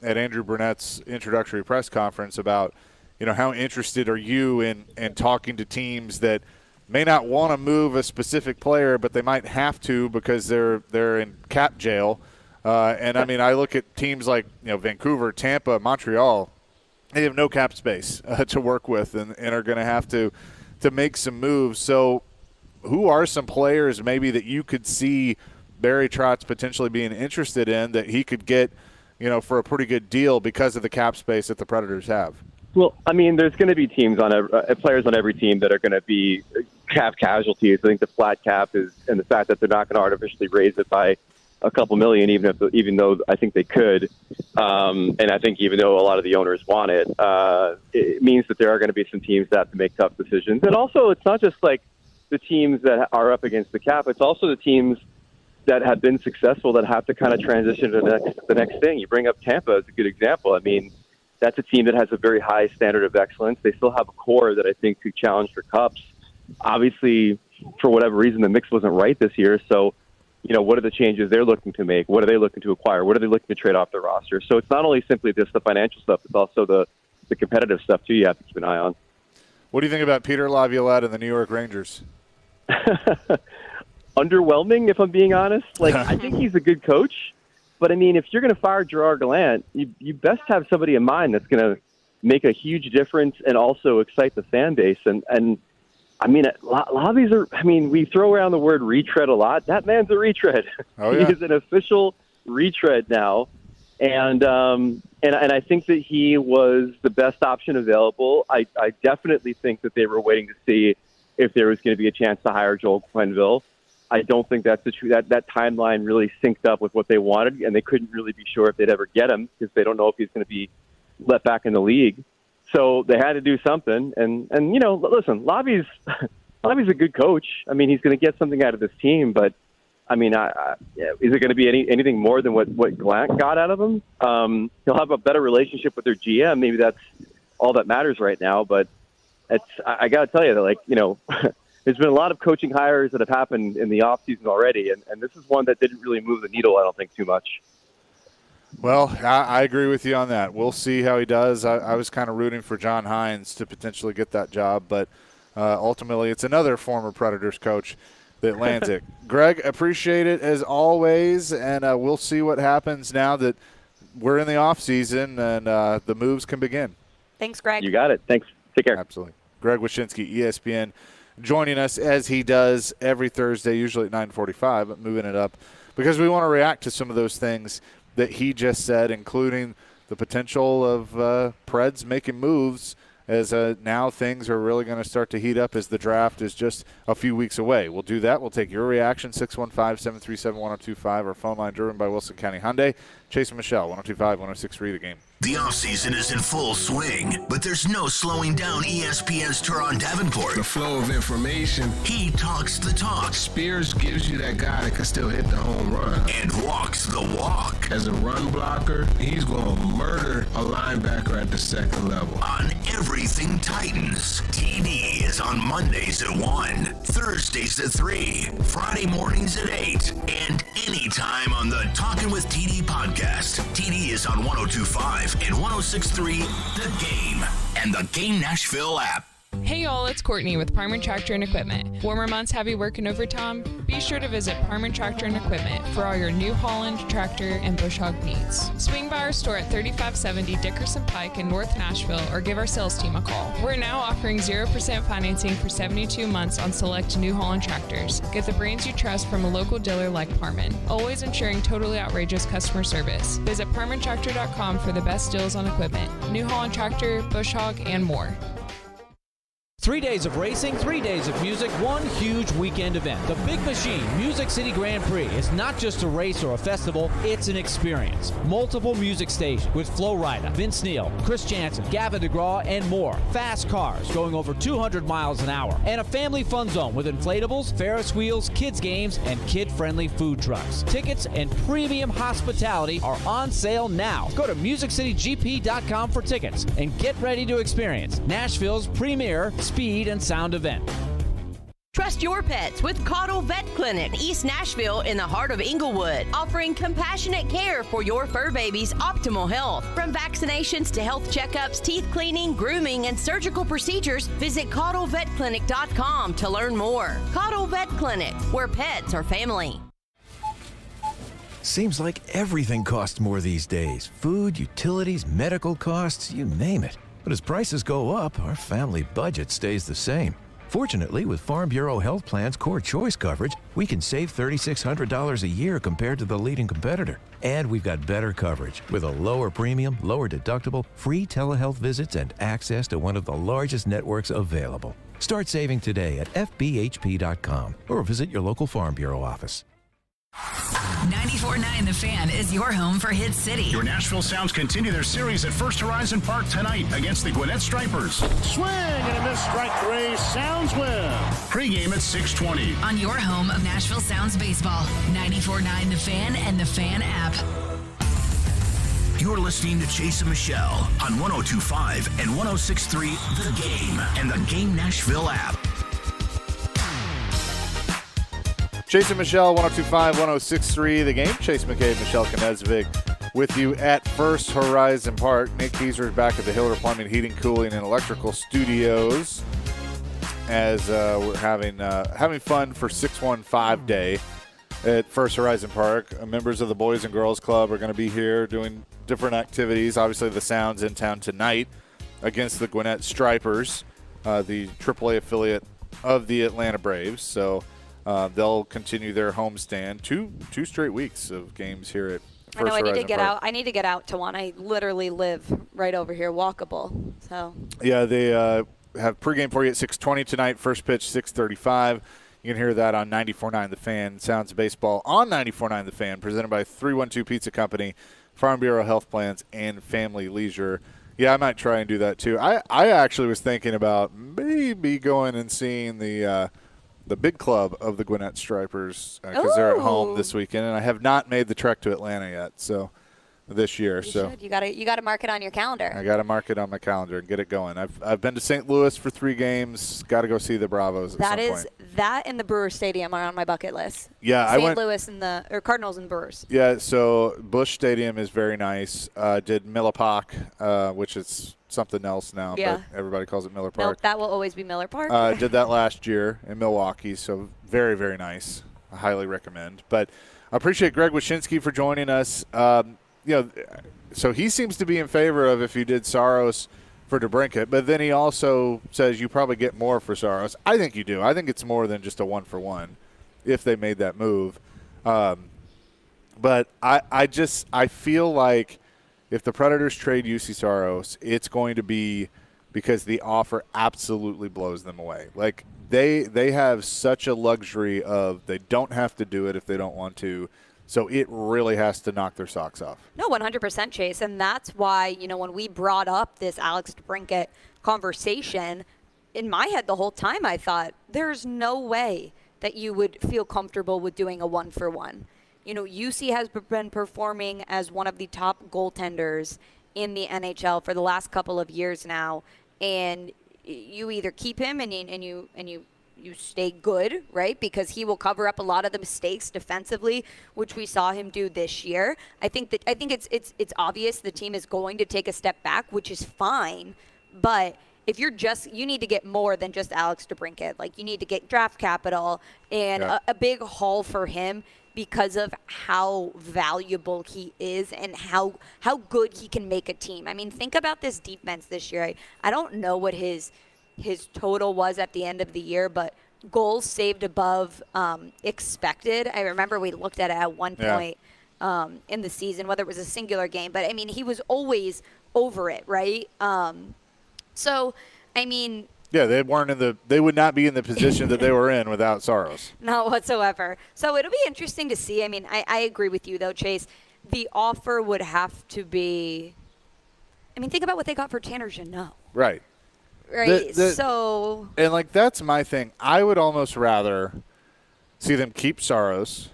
at Andrew Brunette's introductory press conference about, how interested are you in talking to teams that may not want to move a specific player, but they might have to because they're in cap jail. And I mean, I look at teams like Vancouver, Tampa, Montreal. They have no cap space to work with, and are going to have to make some moves. So, who are some players maybe that you could see Barry Trotz potentially being interested in that he could get, for a pretty good deal because of the cap space that the Predators have? Well, I mean, there's going to be players on every team that are going to be cap casualties. I think the flat cap is, and the fact that they're not going to artificially raise it by a couple million, even though I think they could, and I think even though a lot of the owners want it, it means that there are going to be some teams that have to make tough decisions. And also, it's not just like the teams that are up against the cap; it's also the teams that have been successful that have to kind of transition to the next thing. You bring up Tampa as a good example. I mean, that's a team that has a very high standard of excellence. They still have a core that I think could challenge for cups. Obviously, for whatever reason, the mix wasn't right this year. So, what are the changes they're looking to make? What are they looking to acquire? What are they looking to trade off their roster? So it's not only simply just the financial stuff, it's also the competitive stuff, too, you have to keep an eye on. What do you think about Peter Laviolette and the New York Rangers? Underwhelming, if I'm being honest. I think he's a good coach. But, I mean, if you're going to fire Gerard Gallant, you best have somebody in mind that's going to make a huge difference and also excite the fan base. And I mean, Lavi's we throw around the word retread a lot. That man's a retread. Oh, yeah. He's an official retread now. And I think that he was the best option available. I definitely think that they were waiting to see if there was going to be a chance to hire Joel Quenneville. I don't think that's the truth. That timeline really synced up with what they wanted, and they couldn't really be sure if they'd ever get him because they don't know if he's going to be let back in the league. So they had to do something. And listen, Lavi's a good coach. I mean, he's going to get something out of this team, but I mean, is it going to be anything more than what Glant got out of him? He'll have a better relationship with their GM. Maybe that's all that matters right now. But I got to tell you that, there's been a lot of coaching hires that have happened in the offseason already, and this is one that didn't really move the needle, I don't think, too much. Well, I agree with you on that. We'll see how he does. I was kind of rooting for John Hines to potentially get that job, but ultimately it's another former Predators coach that lands it. Greg, appreciate it as always, and we'll see what happens now that we're in the offseason and the moves can begin. Thanks, Greg. You got it. Thanks. Take care. Absolutely. Greg Wyshynski, ESPN, joining us as he does every Thursday, usually at 9:45, but moving it up because we want to react to some of those things that he just said, including the potential of Preds making moves as now things are really going to start to heat up as the draft is just a few weeks away. We'll do that. We'll take your reaction, 615-737-1025, our phone line driven by Wilson County Hyundai. Chase and Michelle, 102.5-106.3 The Game. The offseason is in full swing, but there's no slowing down ESPN's Teron Davenport. The flow of information. He talks the talk. Spears gives you that guy that can still hit the home run. And walks the walk. As a run blocker, he's going to murder a linebacker at the second level. On Everything Titans, TD is on Mondays at 1, Thursdays at 3, Friday mornings at 8, and anytime on the Talking with TD podcast. TD is on 102.5 and 106.3 The Game and the Game Nashville app. Hey y'all, it's Courtney with Parman Tractor and Equipment. Warmer months have you working overtime? Be sure to visit Parman Tractor and Equipment for all your New Holland tractor and bush hog needs. Swing by our store at 3570 Dickerson Pike in North Nashville or give our sales team a call. We're now offering 0% financing for 72 months on select New Holland tractors. Get the brands you trust from a local dealer like Parman. Always ensuring totally outrageous customer service. Visit ParmanTractor.com for the best deals on equipment. New Holland tractor, bush hog, and more. 3 days of racing, 3 days of music, one huge weekend event. The Big Machine Music City Grand Prix is not just a race or a festival, it's an experience. Multiple music stations with Flo Rida, Vince Neil, Chris Jansen, Gavin DeGraw, and more. Fast cars going over 200 miles an hour. And a family fun zone with inflatables, Ferris wheels, kids games, and kid-friendly food trucks. Tickets and premium hospitality are on sale now. Go to MusicCityGP.com for tickets and get ready to experience Nashville's premier speed and sound event. Trust your pets with Cottle Vet Clinic, East Nashville in the heart of Inglewood, offering compassionate care for your fur baby's optimal health. From vaccinations to health checkups, teeth cleaning, grooming, and surgical procedures, visit CottleVetClinic.com to learn more. Cottle Vet Clinic, where pets are family. Seems like everything costs more these days. Food, utilities, medical costs, you name it. But as prices go up, our family budget stays the same. Fortunately, with Farm Bureau Health Plan's Core Choice coverage, we can save $3,600 a year compared to the leading competitor. And we've got better coverage with a lower premium, lower deductible, free telehealth visits, and access to one of the largest networks available. Start saving today at FBHP.com or visit your local Farm Bureau office. 94.9 The Fan is your home for Hit City. Your Nashville Sounds continue their series at First Horizon Park tonight against the Gwinnett Stripers. Swing and a miss, strike three. Sounds win. Pre-game at 6:20. On your home of Nashville Sounds baseball, 94.9 The Fan and The Fan app. You're listening to Chase and Michelle on 102.5 and 106.3 The Game and the Game Nashville app. Chase and Michelle, 102.5, 106.3 The Game. Chase McCabe, Michelle Knezvik with you at First Horizon Park. Nick Kieser is back at the Hiller Plumbing, Heating, Cooling, and Electrical Studios as we're having fun for 615 Day at First Horizon Park. Members of the Boys and Girls Club are going to be here doing different activities. Obviously, the Sound's in town tonight against the Gwinnett Stripers, the AAA affiliate of the Atlanta Braves. So they'll continue their homestand. Two straight weeks of games here at First Horizon Park. I need to get out to one. I literally live right over here, walkable. So yeah, they have pregame for you at 6:20 tonight. First pitch 6:35. You can hear that on 94.9 The Fan. Sounds of Baseball on 94.9 The Fan, presented by 312 Pizza Company, Farm Bureau Health Plans, and Family Leisure. Yeah, I might try and do that too. I actually was thinking about maybe going and seeing the big club of the Gwinnett Stripers because they're at home this weekend, and I have not made the trek to Atlanta yet. So this year, You should. You gotta mark it on your calendar. I got to mark it on my calendar and get it going. I've been to St. Louis for 3 games. Got to go see the Bravos at some point. That and the Brewers Stadium are on my bucket list. Yeah, St. Louis and Cardinals and Brewers. Yeah, so Busch Stadium is very nice. Did Millipak, which is something else now, but everybody calls it Miller Park. Nope, that will always be Miller Park. Did that last year in Milwaukee, so very, very nice. I highly recommend. But I appreciate Greg Wyshynski for joining us. So he seems to be in favor of if you did Saros for DeBrincat, but then he also says you probably get more for Saros. I think you do. I think it's more than just a 1-for-1 if they made that move. But I feel like if the Predators trade UC Saros, it's going to be because the offer absolutely blows them away. Like they have such a luxury of they don't have to do it if they don't want to. So it really has to knock their socks off. No, 100%, Chase. And that's why, when we brought up this Alex DeBrincat conversation, in my head the whole time I thought, there's no way that you would feel comfortable with doing a 1-for-1. UC has been performing as one of the top goaltenders in the NHL for the last couple of years now. And you either keep him and you stay good, right? Because he will cover up a lot of the mistakes defensively, which we saw him do this year. I think it's obvious the team is going to take a step back, which is fine. But if you need to get more than just Alex DeBrincat. Like you need to get draft capital and a big haul for him because of how valuable he is and how good he can make a team. I mean, think about this defense this year. I don't know what his total was at the end of the year, but goals saved above expected. I remember we looked at it at one point in the season, whether it was a singular game, but I mean, he was always over it, right? So, I mean, yeah, they would not be in the position that they were in without Saros. Not whatsoever. So it'll be interesting to see. I mean, I agree with you though, Chase. The offer would have to be. I mean, think about what they got for Tanner Jeannot. Right. Right. And like that's my thing. I would almost rather see them keep Saros,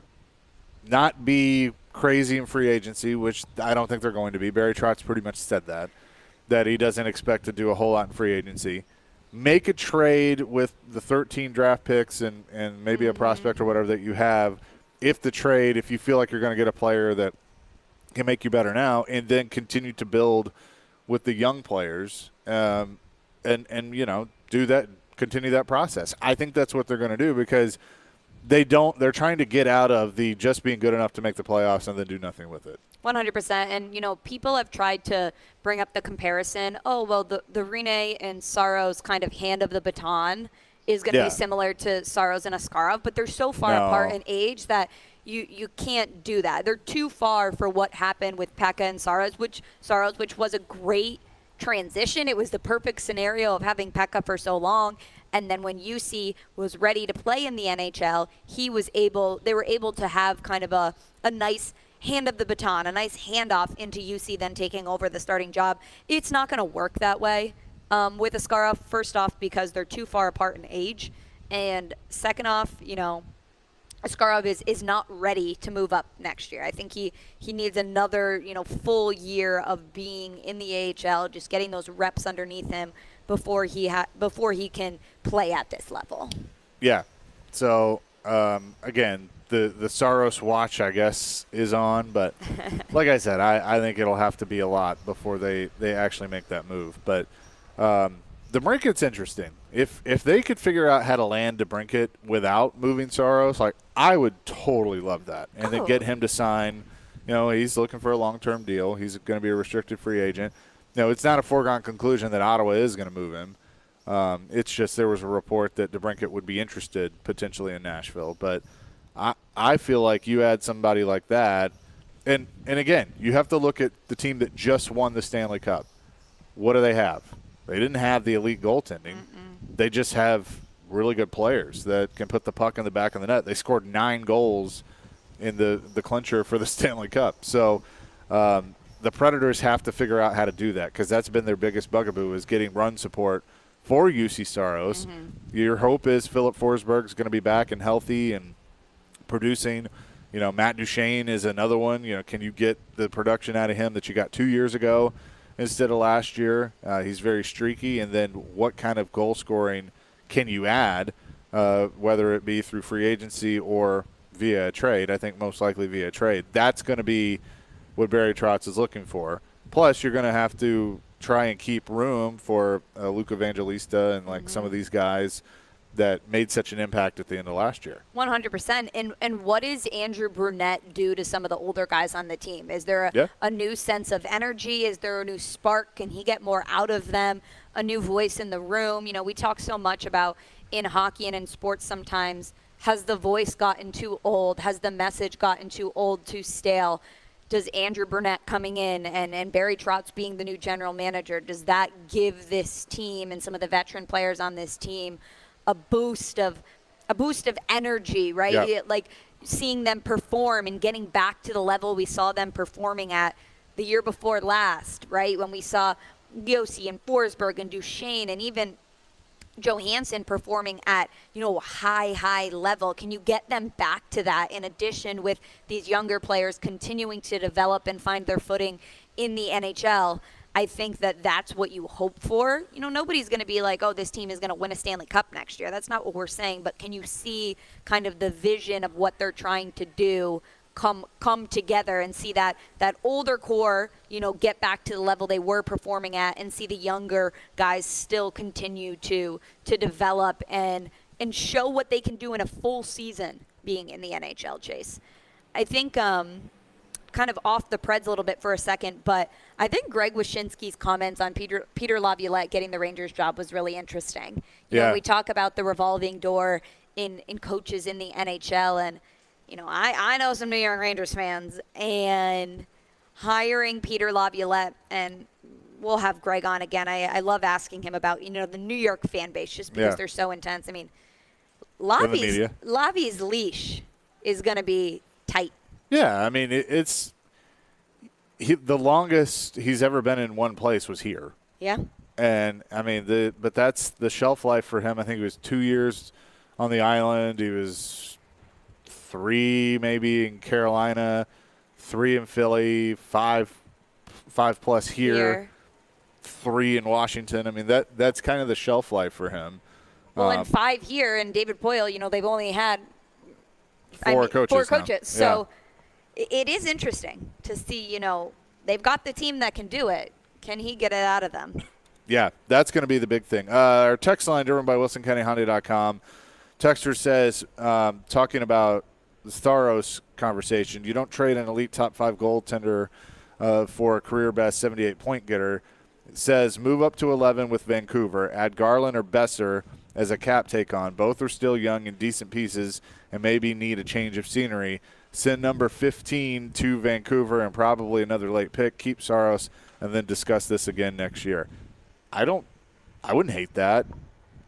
not be crazy in free agency, which I don't think they're going to be. Barry Trotz pretty much said that he doesn't expect to do a whole lot in free agency. Make a trade with the 13 draft picks and maybe a prospect or whatever that you have. If you feel like you're going to get a player that can make you better now, and then continue to build with the young players. And do that, continue that process. I think that's what they're going to do because they're trying to get out of the just being good enough to make the playoffs and then do nothing with it. 100%. And, people have tried to bring up the comparison. Oh, well, the Rene and Saros kind of hand of the baton is going to be similar to Saros and Askarov, but they're so far apart in age that you can't do that. They're too far for what happened with Pekka and Saros, which was a great transition. It was the perfect scenario of having Pekka for so long, and then when UC was ready to play in the NHL, they were able to have kind of a nice hand of the baton, a nice handoff into UC then taking over the starting job. It's not going to work that way with Askarov, first off because they're too far apart in age, and second off, Askarov is not ready to move up next year. I think he needs another full year of being in the AHL, just getting those reps underneath him before he can play at this level. Yeah. So again, the Saros watch I guess is on, but like I said, I think it'll have to be a lot before they actually make that move. But DeBrincat's interesting. If they could figure out how to land DeBrincat without moving Saros, like I would totally love that. And then get him to sign, he's looking for a long-term deal. He's going to be a restricted free agent. It's not a foregone conclusion that Ottawa is going to move him. It's just there was a report that DeBrincat would be interested potentially in Nashville. But I feel like you add somebody like that, and again, you have to look at the team that just won the Stanley Cup. What do they have? They didn't have the elite goaltending. They just have really good players that can put the puck in the back of the net. They scored 9 goals in the clincher for the Stanley Cup. So the Predators have to figure out how to do that because that's been their biggest bugaboo is getting run support for UC Saros. Your hope is Philip Forsberg is going to be back and healthy and producing. You know, Matt Duchene is another one. You know, can you get the production out of him that you got 2 years ago instead of last year? He's very streaky. And then what kind of goal scoring can you add, whether it be through free agency or via a trade? I think most likely via trade. That's going to be what Barry Trotz is looking for. Plus, you're going to have to try and keep room for Luke Evangelista and like some of these guys that made such an impact at the end of last year. 100%. And what does Andrew Brunette do to some of the older guys on the team? Is there a new sense of energy? Is there a new spark? Can he get more out of them? A new voice in the room? You know, we talk so much about in hockey and in sports sometimes, has the voice gotten too old? Has the message gotten too old, too stale? Does Andrew Brunette coming in and Barry Trotz being the new general manager, does that give this team and some of the veteran players on this team a boost of energy, right? Yeah. Like seeing them perform and getting back to the level we saw them performing at the year before last, right? When we saw Yossi and Forsberg and Duchene and even Johansson performing at, you know, high level. Can you get them back to that in addition with these younger players continuing to develop and find their footing in the NHL? I think that that's what you hope for. You know, nobody's going to be like, oh, this team is going to win a Stanley Cup next year. That's not what we're saying. But can you see kind of the vision of what they're trying to do come together and see that older core, you know, get back to the level they were performing at and see the younger guys still continue to develop and show what they can do in a full season being in the NHL, Chase. I think kind of off the Preds a little bit for a second, but I think Greg Wyshynski's comments on Peter Laviolette getting the Rangers job was really interesting. You know, we talk about the revolving door in coaches in the NHL, and you know, I know some New York Rangers fans, and hiring Peter Laviolette, and we'll have Greg on again. I love asking him about, you know, the New York fan base just because they're so intense. I mean, Lavi's leash is going to be tight. Yeah, I mean, it's the longest he's ever been in one place was here. Yeah. And, I mean, but that's the shelf life for him. I think it was 2 years on the island. He was 3 maybe in Carolina, 3 in Philly, 5 plus here, 3 in Washington. I mean, that's kind of the shelf life for him. Well, and 5 here, and David Poile, you know, they've only had 4 coaches. So it is interesting to see, you know, they've got the team that can do it. Can he get it out of them? Yeah, that's going to be the big thing. Our text line, driven by WilsonCountyHyundai.com. Texter says, talking about the Staros conversation, you don't trade an elite top 5 goaltender for a career best 78-point getter. It says, move up to 11 with Vancouver. Add Garland or Besser as a cap take on. Both are still young and decent pieces and maybe need a change of scenery. Send number 15 to Vancouver and probably another late pick. Keep Saros and then discuss this again next year. I wouldn't hate that.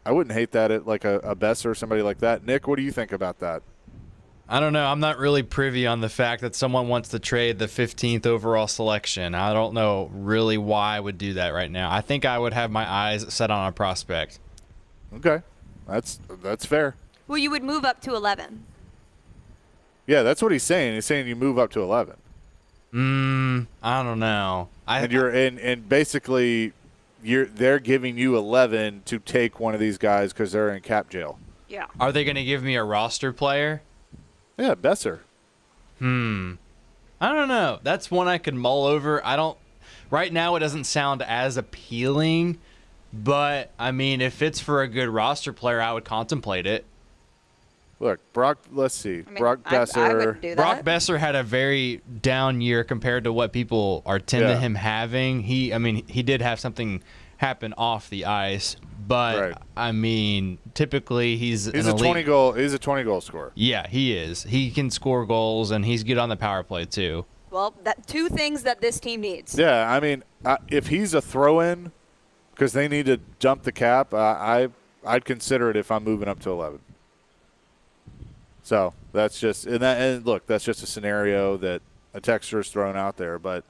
I wouldn't hate that at like a Besser or somebody like that. Nick, what do you think about that? I don't know. I'm not really privy on the fact that someone wants to trade the 15th overall selection. I don't know really why I would do that right now. I think I would have my eyes set on a prospect. Okay. That's fair. Well, you would move up to 11. Yeah, that's what he's saying. He's saying you move up to 11. I don't know. And basically they're giving you 11 to take one of these guys because they're in cap jail. Yeah. Are they going to give me a roster player? Yeah, Besser. I don't know. That's one I could mull over. Right now it doesn't sound as appealing, but I mean, if it's for a good roster player, I would contemplate it. Look, let's see. Brock Besser. I wouldn't do that. Brock Besser had a very down year compared to what people are to him having. He did have something happen off the ice, but I mean, typically he's a 20 goal scorer. Yeah, he is. He can score goals, and he's good on the power play too. Well, two things that this team needs. Yeah, I mean, if he's a throw-in because they need to jump the cap, I'd consider it if I'm moving up to 11. So that's just and look, that's just a scenario that a texter is thrown out there, but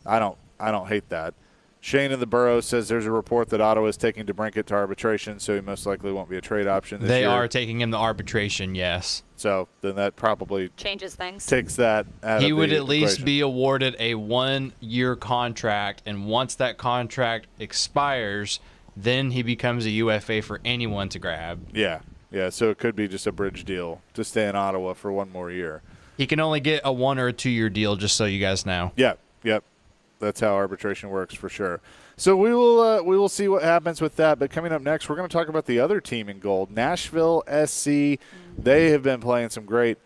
I don't hate that. Shane in the Borough says there's a report that Ottawa is taking DeBrincat to arbitration, so he most likely won't be a trade option this year. They are taking him to arbitration, yes. So then that probably changes things. Takes that out of He the would at least equation. be awarded a 1-year contract, and once that contract expires, then he becomes a UFA for anyone to grab. Yeah, so it could be just a bridge deal to stay in Ottawa for 1 more year. He can only get a 1 or a 2 year deal, just so you guys know. Yep. That's how arbitration works for sure. So we will see what happens with that. But coming up next, we're going to talk about the other team in gold, Nashville SC. They have been playing some great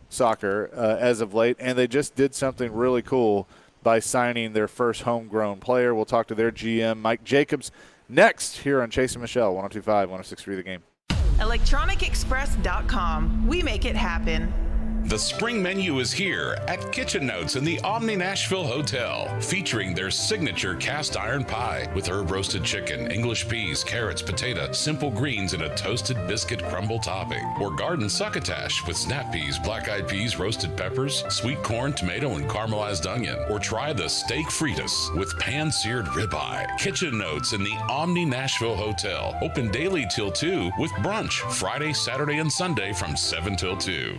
soccer as of late, and they just did something really cool by signing their first homegrown player. We'll talk to their GM, Mike Jacobs, next here on Chase and Michelle, 102.5, 106.3 The Game. ElectronicExpress.com. We make it happen. The spring menu is here at Kitchen Notes in the Omni Nashville Hotel, featuring their signature cast iron pie with herb roasted chicken, English peas, carrots, potato, simple greens, and a toasted biscuit crumble topping. Or garden succotash with snap peas, black-eyed peas, roasted peppers, sweet corn, tomato, and caramelized onion. Or try the steak fritas with pan-seared ribeye. Kitchen Notes in the Omni Nashville Hotel, open daily till 2 with brunch Friday, Saturday, and Sunday from 7 till 2.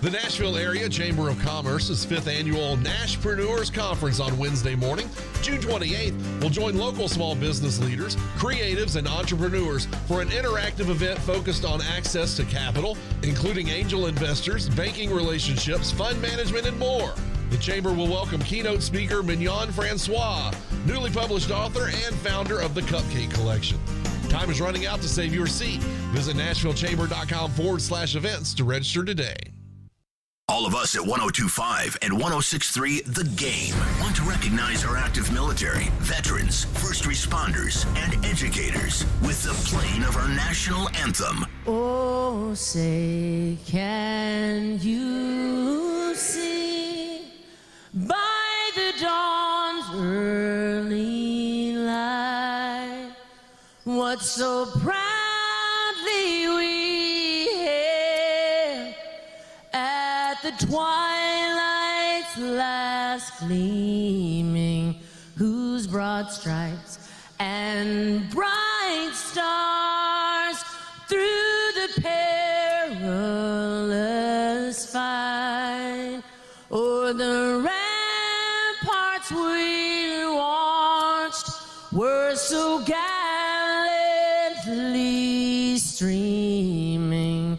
The Nashville Area Chamber of Commerce's 5th annual Nashpreneurs Conference on Wednesday morning, June 28th, will join local small business leaders, creatives, and entrepreneurs for an interactive event focused on access to capital, including angel investors, banking relationships, fund management, and more. The Chamber will welcome keynote speaker Mignon Francois, newly published author and founder of the Cupcake Collection. Time is running out to save your seat. Visit NashvilleChamber.com/events to register today. All of us at 102.5 and 106.3 The Game want to recognize our active military, veterans, first responders, and educators with the playing of our national anthem. Oh, say, can you see by the dawn's early light what so proudly we hailed at the twilight's last gleaming, whose broad stripes and bright stars through the perilous fight o'er the ramparts we watched were so gallantly streaming.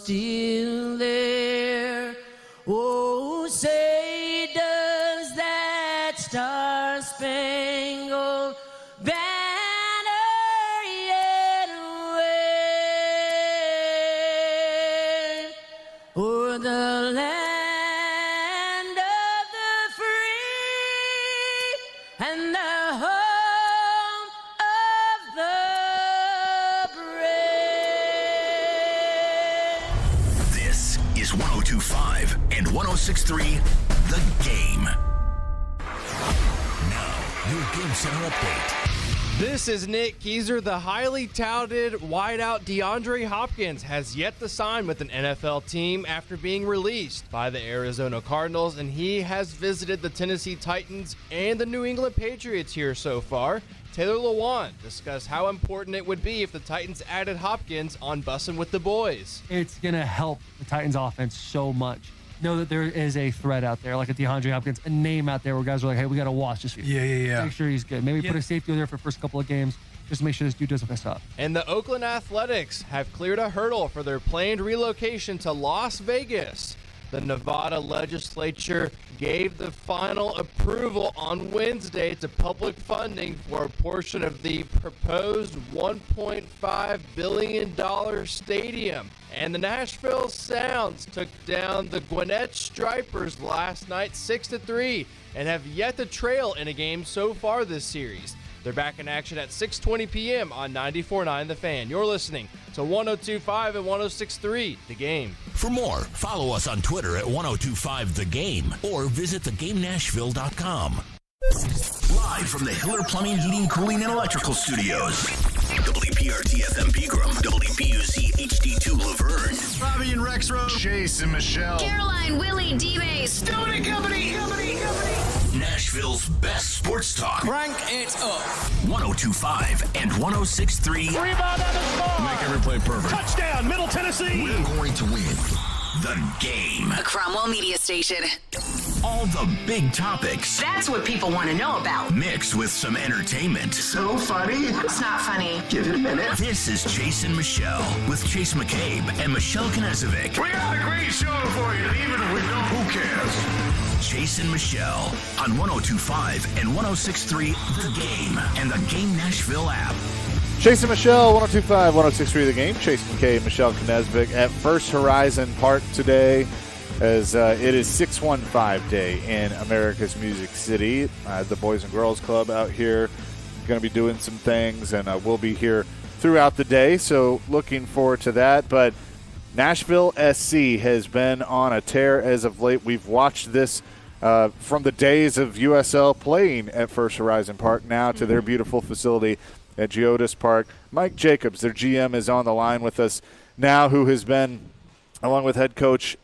Still there. Oh, say does that star-spangled banner yet wave o'er the land of the free and the home of the This is 102.5 and 106.3 The Game. Now, your Game Center update. This is Nick Keiser. The highly touted wideout DeAndre Hopkins has yet to sign with an NFL team after being released by the Arizona Cardinals, and he has visited the Tennessee Titans and the New England Patriots here so far. Taylor Lewan discussed how important it would be if the Titans added Hopkins on Bussin' with the Boys. It's going to help the Titans offense so much. Know that there is a threat out there, like a DeAndre Hopkins, a name out there where guys are like, hey, we got to watch this year. Yeah. Make sure he's good. Maybe put a safety there for the first couple of games just to make sure this dude doesn't mess up. And the Oakland Athletics have cleared a hurdle for their planned relocation to Las Vegas. The Nevada legislature gave the final approval on Wednesday to public funding for a portion of the proposed $1.5 billion stadium. And the Nashville Sounds took down the Gwinnett Stripers last night 6-3 and have yet to trail in a game so far this series. They're back in action at 6:20 p.m. on 94.9 The Fan. You're listening to 102.5 and 106.3 The Game. For more, follow us on Twitter at 1025 The Game or visit thegamenashville.com. Live from the Hiller Plumbing, Heating, Cooling, and Electrical Studios. WPRT FM Pegram, WPUZ HD2 Laverne. Bobby and Rex Road. Chase and Michelle. Caroline, Willie, D-Mace. Stone and Company. Nashville's best sports talk. Crank it up. 1025 and 1063. Rebound on the spot. Make every play perfect. Touchdown, Middle Tennessee. We're going to win the game. A Cromwell Media Station. All the big topics. That's what people want to know about. Mixed with some entertainment. So funny. It's not funny. Give it a minute. This is Chase and Michelle with Chase McCabe and Michelle Knezovic. We got a great show for you, even if we don't, who cares? Chase and Michelle on 1025 and 1063 The Game and the Game Nashville app. Chase and Michelle, 1025, 1063 The Game. Chase McKay and Michelle Knezovic at First Horizon Park today as it is 615 Day in America's Music City. The Boys and Girls Club out here going to be doing some things, and we'll be here throughout the day, so looking forward to that. But Nashville SC has been on a tear as of late. We've watched this from the days of USL playing at First Horizon Park now to their beautiful facility at Geodis Park. Mike Jacobs, their GM, is on the line with us now, who has been, along with head coach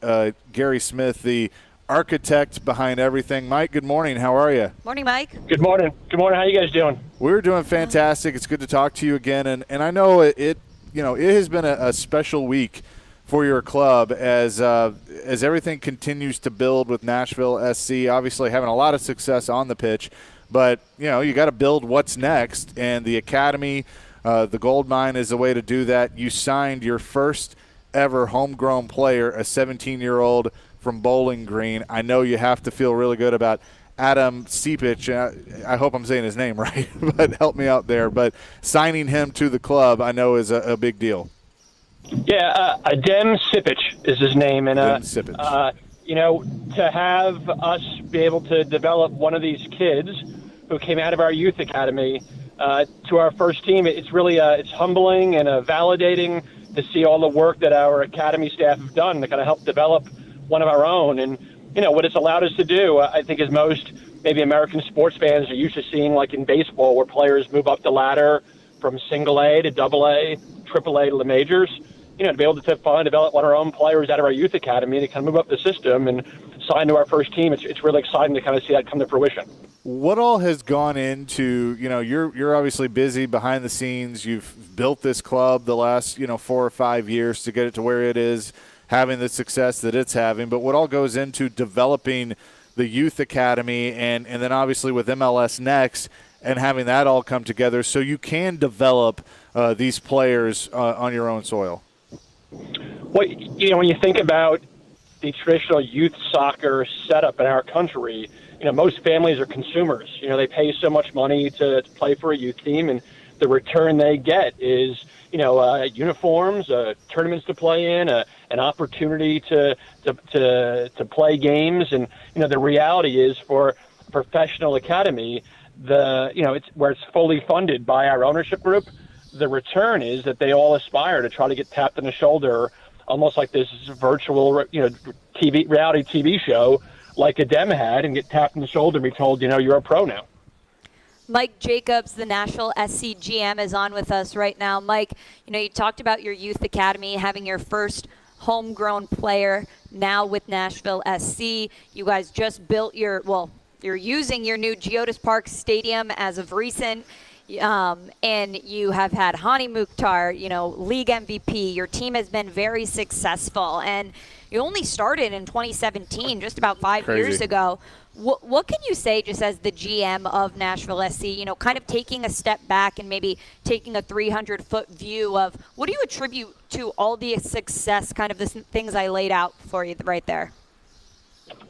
Gary Smith, the architect behind everything. Mike, good morning. How are you? Morning, Mike. Good morning. Good morning. How you guys doing? We're doing fantastic. It's good to talk to you again. And I know it has been a special week for your club as everything continues to build with Nashville SC. Obviously having a lot of success on the pitch, but you got to build what's next. And the academy, the Gold Mine, is the way to do that. You signed your first ever homegrown player, a 17-year-old from Bowling Green. I know you have to feel really good about Adam Sipich. I hope I'm saying his name right, but help me out there. But signing him to the club, I know, is a big deal. Yeah, Adem Sipich is his name, and to have us be able to develop one of these kids who came out of our youth academy to our first team, it's really it's humbling and validating to see all the work that our academy staff have done to kind of help develop one of our own. And what it's allowed us to do, I think, is most maybe American sports fans are used to seeing, like in baseball, where players move up the ladder from single A to double A, triple A to the majors. To be able to develop one of our own players out of our youth academy to kind of move up the system and sign to our first team, it's really exciting to kind of see that come to fruition. What all has gone into, you're obviously busy behind the scenes. You've built this club the last, 4 or 5 years to get it to where it is, having the success that it's having. But what all goes into developing the youth academy and then obviously with MLS Next and having that all come together so you can develop these players on your own soil? Well, when you think about the traditional youth soccer setup in our country, most families are consumers. They pay so much money to play for a youth team, and the return they get is, uniforms, tournaments to play in, an opportunity to play games. And, the reality is for a professional academy, it's where it's fully funded by our ownership group. The return is that they all aspire to try to get tapped on the shoulder, almost like this virtual, reality TV show like Adem had, and get tapped on the shoulder and be told, you're a pro now. Mike Jacobs, the Nashville SC GM, is on with us right now. Mike, you talked about your youth academy, having your first homegrown player now with Nashville SC. You guys just built you're using your new Geodis Park Stadium as of recent. And you have had Hani Mukhtar, league MVP. Your team has been very successful, and you only started in 2017, just about 5 years ago. What can you say, just as the GM of Nashville SC, kind of taking a step back and maybe taking a 300-foot view of what do you attribute to all the success, kind of the things I laid out for you right there?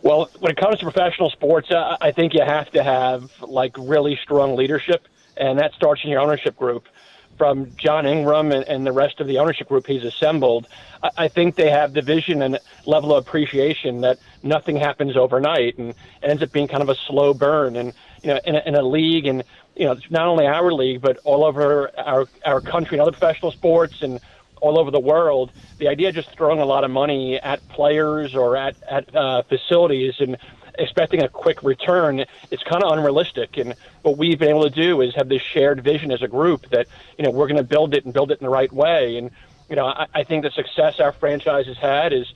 Well, when it comes to professional sports, I think you have to have really strong leadership. And that starts in your ownership group. from John Ingram and the rest of the ownership group he's assembled, I think they have the vision and level of appreciation that nothing happens overnight, and it ends up being kind of a slow burn. And in a league, and not only our league, but all over our country and other professional sports and all over the world, the idea of just throwing a lot of money at players or at facilities and expecting a quick return, it's kind of unrealistic. And what we've been able to do is have this shared vision as a group that, we're going to build it in the right way. And, I think the success our franchise has had is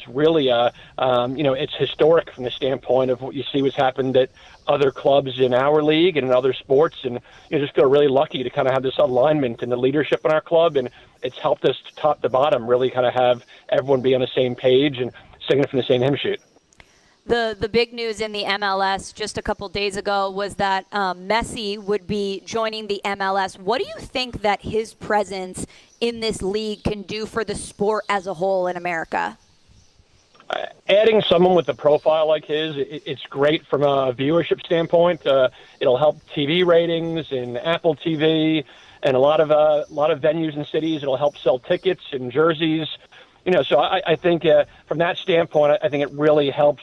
really, it's historic from the standpoint of what you see what's happened at other clubs in our league and in other sports. And just feel really lucky to kind of have this alignment and the leadership in our club. And it's helped us top to bottom really kind of have everyone be on the same page and singing from the same hymn sheet. The big news in the MLS just a couple days ago was that Messi would be joining the MLS. What do you think that his presence in this league can do for the sport as a whole in America? Adding someone with a profile like his, it's great from a viewership standpoint. It'll help TV ratings and Apple TV and a lot of venues and cities. It'll help sell tickets and jerseys. So I think from that standpoint, I think it really helps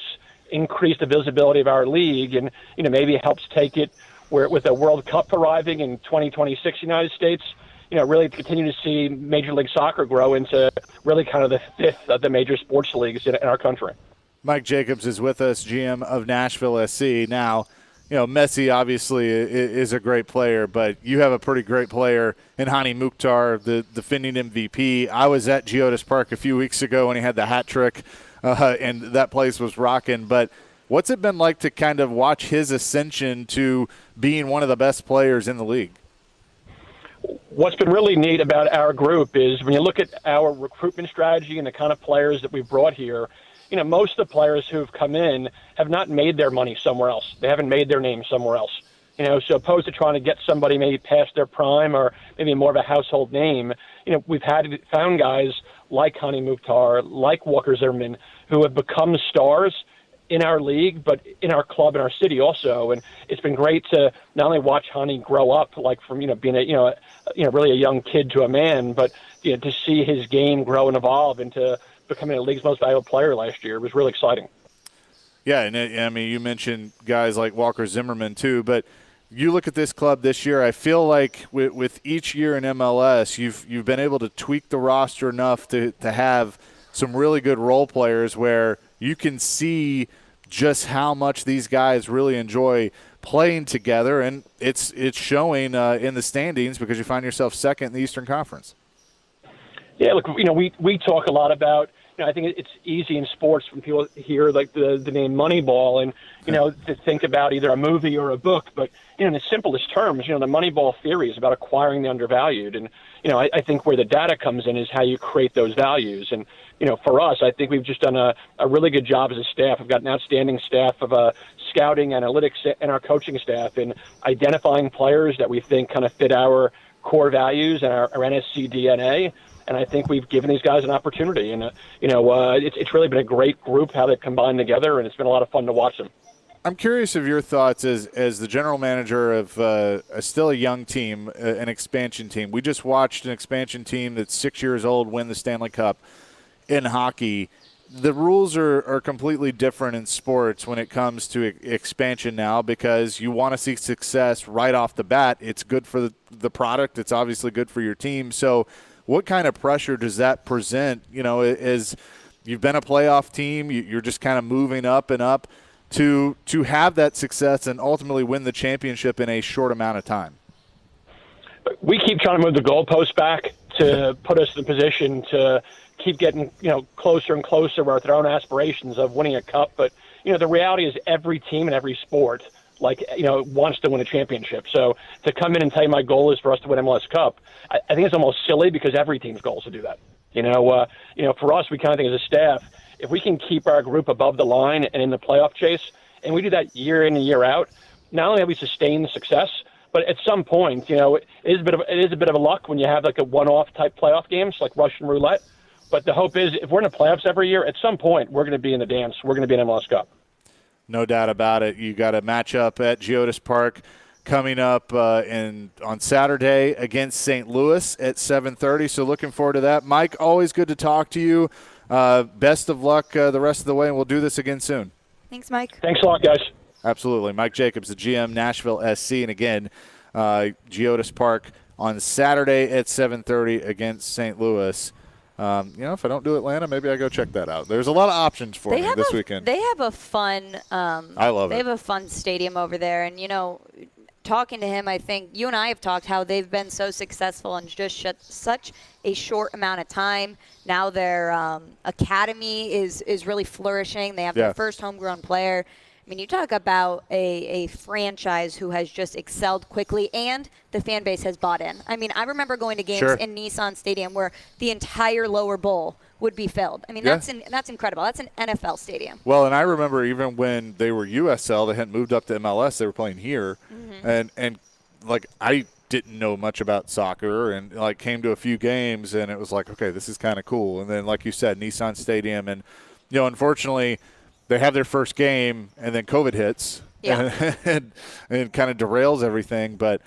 increase the visibility of our league, and maybe it helps take it where with the World Cup arriving in 2026 United States, really continue to see Major League Soccer grow into really kind of the fifth of the major sports leagues in our country. Mike Jacobs is with us, GM of Nashville SC. Now, Messi obviously is a great player, but you have a pretty great player in Hani Mukhtar, the defending MVP. I was at Geodis Park a few weeks ago when he had the hat trick, and that place was rocking. But what's it been like to kind of watch his ascension to being one of the best players in the league? What's been really neat about our group is when you look at our recruitment strategy and the kind of players that we've brought here, most of the players who've come in have not made their money somewhere else. They haven't made their name somewhere else. So opposed to trying to get somebody maybe past their prime or maybe more of a household name, we've found guys like Hani Mukhtar, like Walker Zimmerman, who have become stars in our league, but in our club, in our city also. And it's been great to not only watch Hani grow up, like from, being really a young kid to a man, but, to see his game grow and evolve into becoming the league's most valuable player last year. It was really exciting. Yeah, and you mentioned guys like Walker Zimmerman too, but you look at this club this year, I feel like with each year in MLS, you've been able to tweak the roster enough to have some really good role players where you can see just how much these guys really enjoy playing together, and it's showing in the standings because you find yourself second in the Eastern Conference. Yeah, look, we talk a lot about, I think it's easy in sports when people hear like the name Moneyball and, to think about either a movie or a book. But, in the simplest terms, the Moneyball theory is about acquiring the undervalued. And, I think where the data comes in is how you create those values. And, for us, I think we've just done a really good job as a staff. We've got an outstanding staff of scouting, analytics, and our coaching staff in identifying players that we think kind of fit our core values and our NSC DNA. And I think we've given these guys an opportunity. And, it's really been a great group how they've combined together, and it's been a lot of fun to watch them. I'm curious of your thoughts as the general manager of still a young team, an expansion team. We just watched an expansion team that's 6 years old win the Stanley Cup in hockey. The rules are completely different in sports when it comes to expansion now because you want to see success right off the bat. It's good for the product. It's obviously good for your team. So what kind of pressure does that present, as you've been a playoff team, you're just kind of moving up and up to have that success and ultimately win the championship in a short amount of time? We keep trying to move the goalposts back to put us in a position to keep getting, closer and closer with our own aspirations of winning a cup. But, the reality is every team in every sport, wants to win a championship. So to come in and tell you my goal is for us to win MLS Cup, I think it's almost silly because every team's goal is to do that. For us, we kind of think as a staff, if we can keep our group above the line and in the playoff chase, and we do that year in and year out, not only have we sustained the success, but at some point, it is a bit of a luck when you have like a one-off type playoff games like Russian roulette. But the hope is if we're in the playoffs every year, at some point we're going to be in the dance. We're going to be in MLS Cup. No doubt about it. You got a matchup at Geodis Park coming up on Saturday against St. Louis at 7:30. So looking forward to that. Mike, always good to talk to you. Best of luck the rest of the way, and we'll do this again soon. Thanks, Mike. Thanks a lot, guys. Absolutely. Mike Jacobs, the GM, Nashville SC. And again, Geodis Park on Saturday at 7:30 against St. Louis. If I don't do Atlanta, maybe I go check that out. There's a lot of options for me this weekend. They have a fun I love it. They have a fun stadium over there. And, talking to him, I think you and I have talked how they've been so successful in just such a short amount of time. Now their academy is really flourishing. They have their first homegrown player. I mean, you talk about a franchise who has just excelled quickly, and the fan base has bought in. I mean, I remember going to games in Nissan Stadium where the entire lower bowl would be filled. I mean, that's incredible. That's an NFL stadium. Well, and I remember even when they were USL, they hadn't moved up to MLS. They were playing here, and like I didn't know much about soccer, and like came to a few games, and it was like, okay, this is kind of cool. And then, like you said, Nissan Stadium, and unfortunately, they have their first game, and then COVID hits, and kind of derails everything. But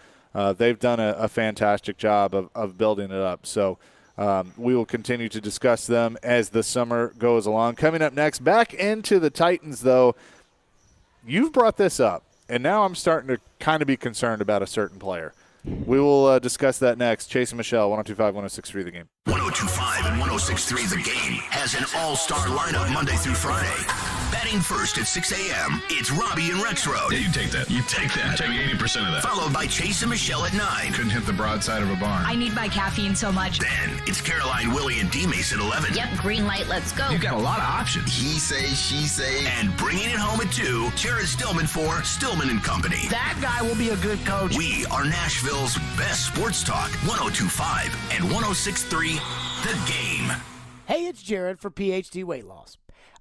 they've done a fantastic job of building it up. So we will continue to discuss them as the summer goes along. Coming up next, back into the Titans, though, you've brought this up, and now I'm starting to kind of be concerned about a certain player. We will discuss that next. Chase and Michelle, 102.5, 106.3 The Game. 102.5 and 106.3 The Game has an all-star lineup Monday through Friday. Batting first at 6 a.m., it's Robbie and Rexroad. Yeah, you take that. You take that. Take 80% of that. Followed by Chase and Michelle at 9. Couldn't hit the broadside of a barn. I need my caffeine so much. Then it's Caroline, Willie, and D-Mace at 11. Yep, green light, let's go. You've got a lot of options. He say, she say. And bringing it home at 2, Jared Stillman for Stillman and Company. That guy will be a good coach. We are Nashville's best sports talk, 102.5 and 106.3 The Game. Hey, it's Jared for PhD Weight Loss.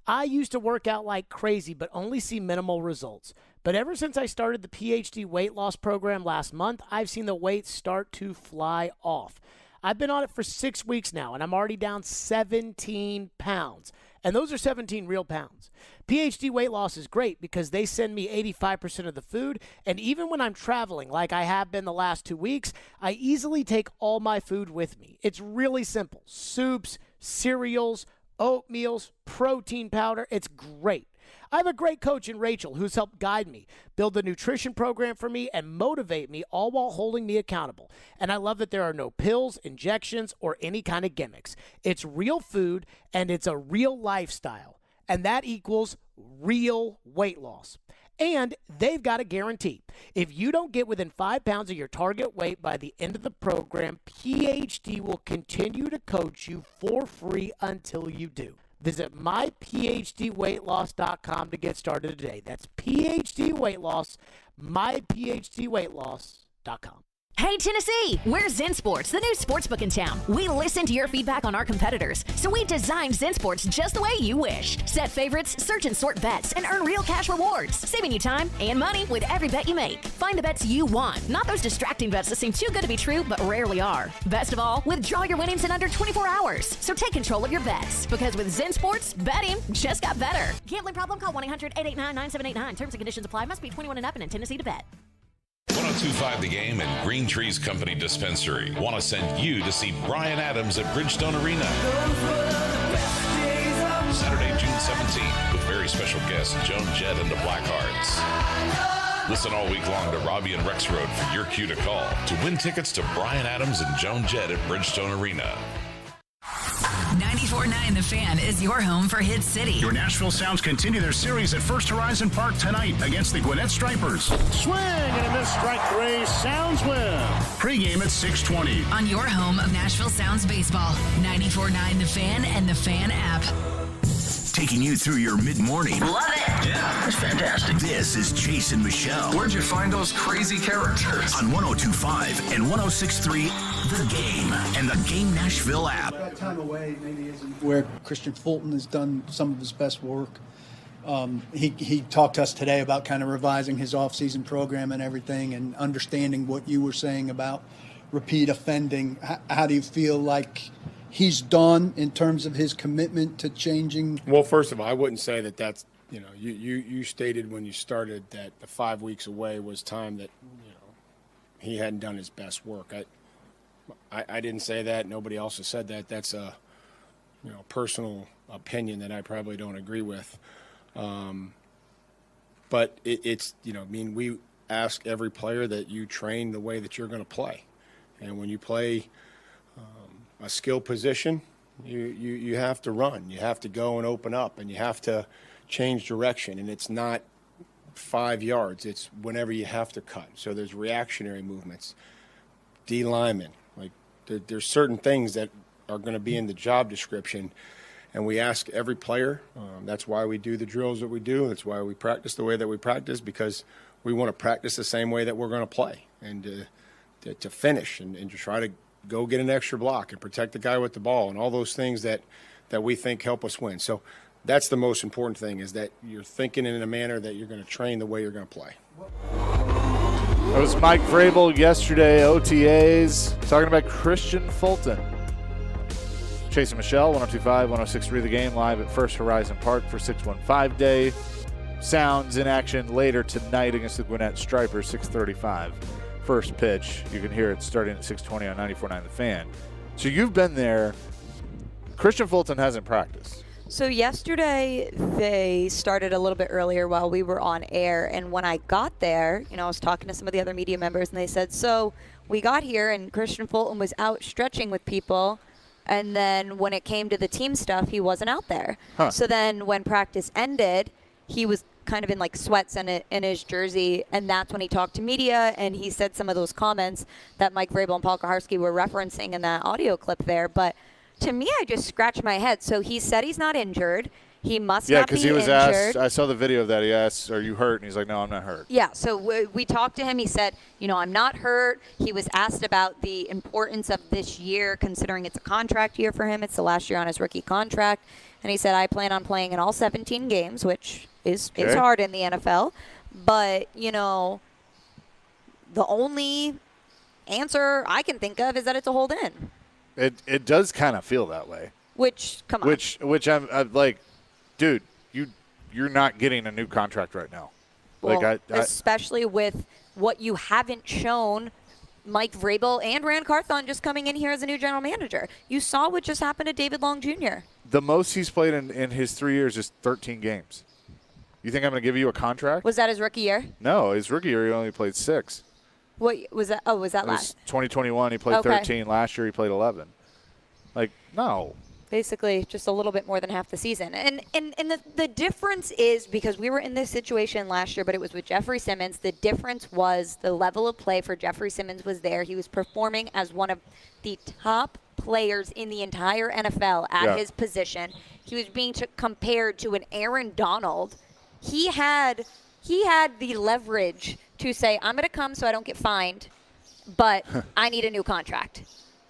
I used to work out like crazy but only see minimal results. But ever since I started the PhD weight loss program last month, I've seen the weight start to fly off. I've been on it for 6 weeks now, and I'm already down 17 pounds. And those are 17 real pounds. PhD Weight Loss is great because they send me 85% of the food, and even when I'm traveling, like I have been the last 2 weeks, I easily take all my food with me. It's really simple. Soups, cereals, oatmeals, protein powder. It's great. I have a great coach in Rachel who's helped guide me, build the nutrition program for me, and motivate me, all while holding me accountable. And I love that there are no pills, injections, or any kind of gimmicks. It's real food, and it's a real lifestyle. And that equals real weight loss. And they've got a guarantee. If you don't get within 5 pounds of your target weight by the end of the program, PhD will continue to coach you for free until you do. Visit myphdweightloss.com to get started today. That's PhD Weight Loss, myphdweightloss.com. Hey, Tennessee! We're Zen Sports, the new sportsbook in town. We listen to your feedback on our competitors, so we designed Zen Sports just the way you wish. Set favorites, search and sort bets, and earn real cash rewards, saving you time and money with every bet you make. Find the bets you want, not those distracting bets that seem too good to be true but rarely are. Best of all, withdraw your winnings in under 24 hours. So take control of your bets, because with Zen Sports, betting just got better. Gambling problem? Call 1-800-889-9789. Terms and conditions apply. Must be 21 and up and in Tennessee to bet. 102.5 The Game and Green Trees Company Dispensary want to send you to see Bryan Adams at Bridgestone Arena Saturday, June 17th with very special guests Joan Jett and the Blackhearts. Listen all week long to Robbie and Rexroad for your cue to call to win tickets to Bryan Adams and Joan Jett at Bridgestone Arena. 94.9 The Fan is your home for Hit City. Your Nashville Sounds continue their series at First Horizon Park tonight against the Gwinnett Stripers. Swing and a miss, strike 3. Sounds win. Pre-game at 6:20. On your home of Nashville Sounds baseball, 94.9 The Fan and The Fan app. Taking you through your mid-morning. Love it. Yeah, it's fantastic. This is Chase and Michelle. Where'd you find those crazy characters? On 102.5 and 106.3 The Game and the Game Nashville app. That time away maybe isn't where Christian Fulton has done some of his best work. He talked to us today about kind of revising his off-season program and everything, and understanding what you were saying about repeat offending. How do you feel like he's done in terms of his commitment to changing? Well, first of all, I wouldn't say you stated when you started that the 5 weeks away was time that, he hadn't done his best work. I didn't say that. Nobody else has said that. That's a personal opinion that I probably don't agree with. But it's we ask every player that you train the way that you're going to play, and when you play a skill position, you have to run, you have to go and open up, and you have to change direction, and it's not 5 yards, it's whenever you have to cut. So there's reactionary movements, D linemen, like there's certain things that are going to be in the job description, and we ask every player. That's why we do the drills that we do. That's why we practice the way that we practice, because we want to practice the same way that we're going to play, and to finish and to try to go get an extra block and protect the guy with the ball and all those things that we think help us win. So that's the most important thing, is that you're thinking in a manner that you're going to train the way you're going to play. That was Mike Vrabel yesterday, OTAs, talking about Christian Fulton. Chase and Michelle, 102.5, 106.3 The Game, live at First Horizon Park for 615 Day. Sounds in action later tonight against the Gwinnett Stripers, 6:35. First pitch. You can hear it starting at 6:20 on 94.9 The Fan. So you've been there. Christian Fulton hasn't practiced. So yesterday they started a little bit earlier while we were on air, and when I got there, I was talking to some of the other media members, and they said, so we got here and Christian Fulton was out stretching with people, and then when it came to the team stuff, he wasn't out there. Huh. So then when practice ended, he was kind of in like sweats in his jersey, and that's when he talked to media, and he said some of those comments that Mike Vrabel and Paul Kuharsky were referencing in that audio clip there. But to me, I just scratched my head. So he said he's not injured. He must not be injured. Yeah, because he was asked, I saw the video of that. He asked, are you hurt? And he's like, no, I'm not hurt. Yeah, so we talked to him. He said, I'm not hurt. He was asked about the importance of this year, considering it's a contract year for him. It's the last year on his rookie contract. And he said, I plan on playing in all 17 games, which is hard in the NFL. But, the only answer I can think of is that it's a hold in. It does kind of feel that way. Which, come on. Which I'm like, dude, you're not getting a new contract right now. Well, especially with what you haven't shown Mike Vrabel and Rand Carthon just coming in here as a new general manager. You saw what just happened to David Long Jr. The most he's played in his 3 years is 13 games. You think I'm going to give you a contract? Was that his rookie year? No, his rookie year he only played 6. What was that? Oh, was that last? 2021 he played 13. Last year he played 11. Like, no. Basically, just a little bit more than half the season. And the difference is, because we were in this situation last year, but it was with Jeffrey Simmons. The difference was the level of play for Jeffrey Simmons was there. He was performing as one of the top players in the entire NFL at his position. He was being compared to an Aaron Donald. He had the leverage to say, I'm going to come so I don't get fined, but I need a new contract.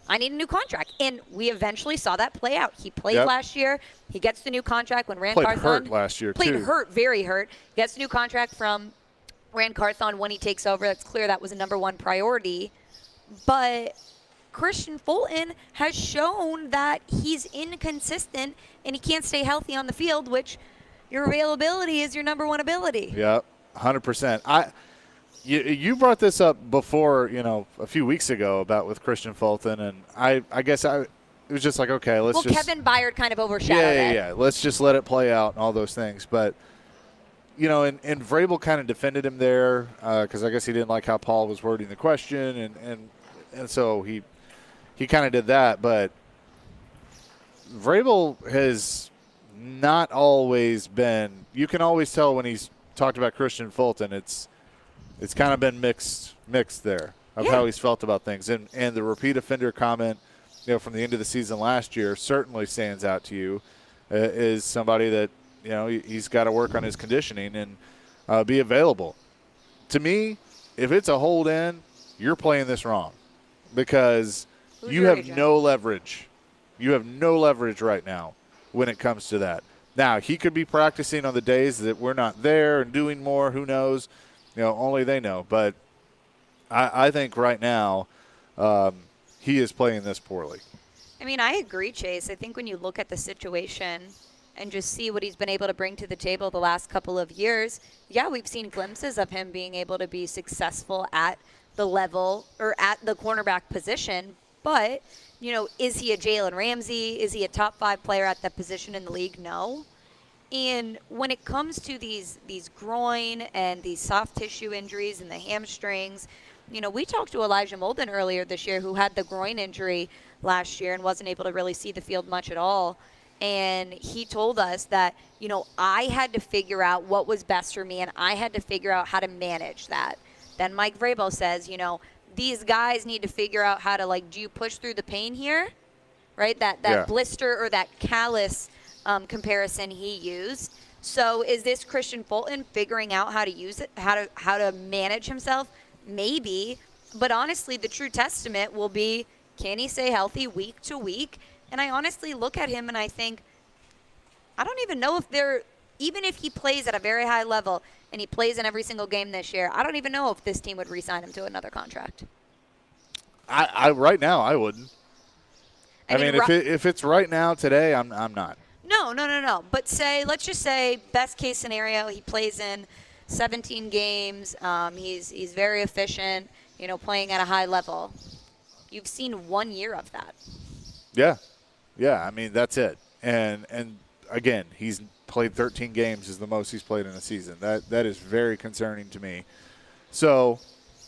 I need a new contract. And we eventually saw that play out. He played last year. He gets the new contract when Rand Carthon played hurt last year, played too. hurt, very hurt. Gets the new contract from Rand Carthon when he takes over. That's clear that was a number one priority. But Christian Fulton has shown that he's inconsistent and he can't stay healthy on the field, which your availability is your number one ability. Yeah, 100%. You brought this up before, a few weeks ago about with Christian Fulton, and I guess it was just like, okay, let's just. Well, Kevin Byard kind of overshadowed it. Yeah. Let's just let it play out and all those things. But, and Vrabel kind of defended him there because I guess he didn't like how Paul was wording the question, and so he kind of did that. But Vrabel has not always been. You can always tell when he's talked about Christian Fulton, it's kind of been mixed there of how he's felt about things. And the repeat offender comment, from the end of the season last year certainly stands out to you is somebody that, he's got to work on his conditioning and be available. To me, if it's a hold in, you're playing this wrong because you have no leverage. You have no leverage right now when it comes to that. Now, he could be practicing on the days that we're not there and doing more. Who knows? Only they know. But I think right now he is playing this poorly. I mean, I agree, Chase. I think when you look at the situation and just see what he's been able to bring to the table the last couple of years, we've seen glimpses of him being able to be successful at the level or at the cornerback position. But, is he a Jalen Ramsey? Is he a top 5 player at that position in the league? No. And when it comes to these groin and these soft tissue injuries and the hamstrings, we talked to Elijah Molden earlier this year who had the groin injury last year and wasn't able to really see the field much at all. And he told us that, I had to figure out what was best for me, and I had to figure out how to manage that. Then Mike Vrabel says, these guys need to figure out how to, do you push through the pain here? Right? That blister or that callus comparison he used. So is this Christian Fulton figuring out how to use it, how to manage himself? Maybe. But honestly, the true testament will be, can he stay healthy week to week? And I honestly look at him and I think, I don't even know even if he plays at a very high level and he plays in every single game this year, I don't even know if this team would re-sign him to another contract. I right now, I wouldn't. I mean, if it's right now, today, I'm not. No. But let's just say, best case scenario, he plays in 17 games. He's very efficient, playing at a high level. You've seen 1 year of that. Yeah. I mean, that's it. And again, he's played 13 games is the most he's played in a season. That is very concerning to me. So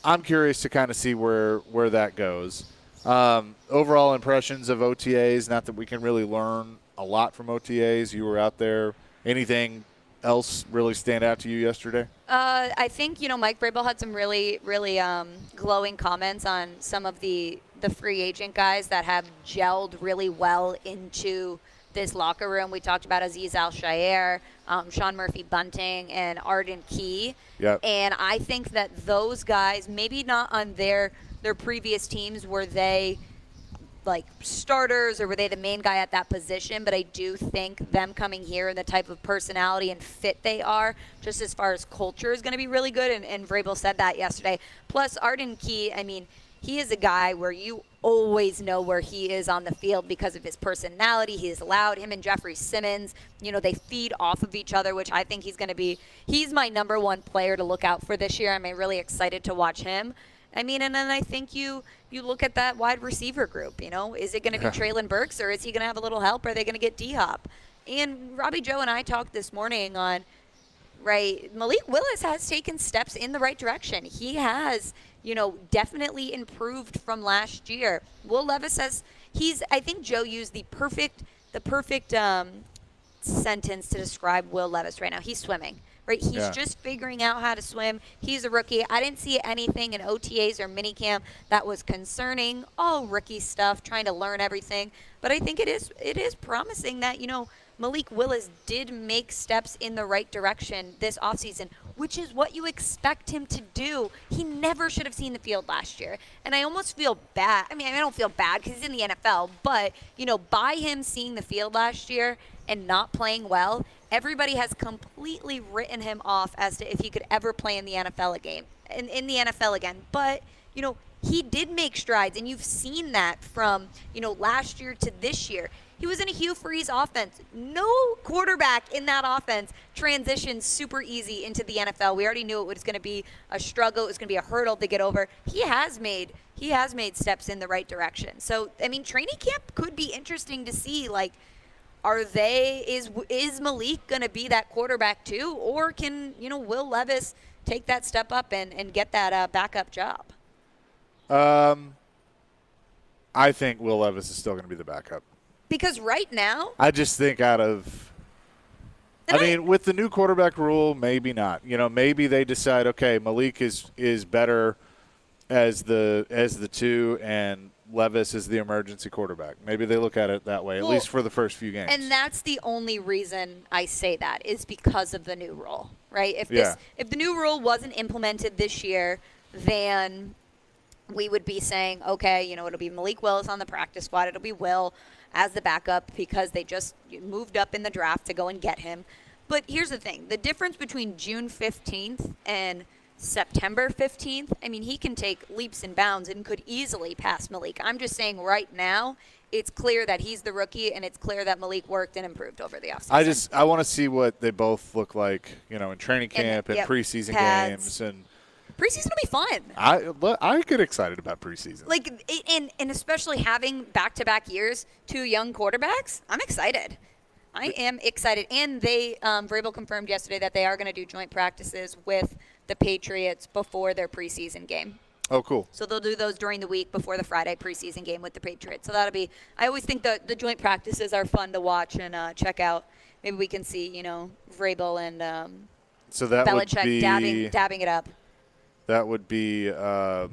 I'm curious to kind of see where that goes. Overall impressions of OTAs, not that we can really learn a lot from OTAs. You were out there. Anything else really stand out to you yesterday? I think, Mike Vrabel had some really, really glowing comments on some of the free agent guys that have gelled really well into this locker room. We talked about Azeez Al-Shaair, Sean Murphy-Bunting, and Arden Key. Yep. And I think that those guys, maybe not on their previous teams were they starters or were they the main guy at that position, but I do think them coming here and the type of personality and fit they are, just as far as culture, is going to be really good, and Vrabel said that yesterday. Plus, Arden Key, I mean, he is a guy where you always know where he is on the field because of his personality. He is loud. Him and Jeffrey Simmons, they feed off of each other, which I think he's my number one player to look out for this year. I'm really excited to watch him. I mean, and then I think you look at that wide receiver group, is it going to be Treylon Burks or is he going to have a little help? Or are they going to get D-Hop? And Robbie Joe and I talked this morning on, Malik Willis has taken steps in the right direction. He has, definitely improved from last year. Will Levis says I think Joe used the perfect sentence to describe Will Levis right now. He's swimming. Right, he's just figuring out how to swim. He's a rookie. I didn't see anything in OTAs or minicamp that was concerning. All rookie stuff, trying to learn everything. But I think it is promising that, Malik Willis did make steps in the right direction this offseason, which is what you expect him to do. He never should have seen the field last year. And I almost feel bad. I mean, I don't feel bad because he's in the NFL. But, by him seeing the field last year and not playing well, everybody has completely written him off as to if he could ever play in the NFL again. But, he did make strides, and you've seen that from, last year to this year. He was in a Hugh Freeze offense. No quarterback in that offense transitioned super easy into the NFL. We already knew it was going to be a struggle. It was going to be a hurdle to get over. He has made steps in the right direction. So, I mean, training camp could be interesting to see, is Malik going to be that quarterback too? Or can, Will Levis take that step up and get that backup job? I think Will Levis is still going to be the backup. Because right now, I just think with the new quarterback rule, maybe not. Maybe they decide, okay, Malik is better as the 2 and Levis is the emergency quarterback. Maybe they look at it that way, at least for the first few games. And that's the only reason I say that is because of the new rule, right? If the new rule wasn't implemented this year, then we would be saying, okay, it'll be Malik Willis on the practice squad. It'll be Will as the backup because they just moved up in the draft to go and get him. But here's the thing. The difference between June 15th and September 15th, I mean, he can take leaps and bounds and could easily pass Malik. I'm just saying right now, it's clear that he's the rookie, and it's clear that Malik worked and improved over the offseason. I want to see what they both look like, in training camp and preseason pads. games. And Preseason will be fun. I get excited about preseason. Like, and especially having back-to-back years, 2 young quarterbacks, I'm excited. I am excited. And they, Vrabel confirmed yesterday that they are going to do joint practices with the Patriots before their preseason game. Oh, cool. So they'll do those during the week before the Friday preseason game with the Patriots. So that'll be – I always think the joint practices are fun to watch and check out. Maybe we can see, Vrabel and so that Belichick dabbing it up. That would be the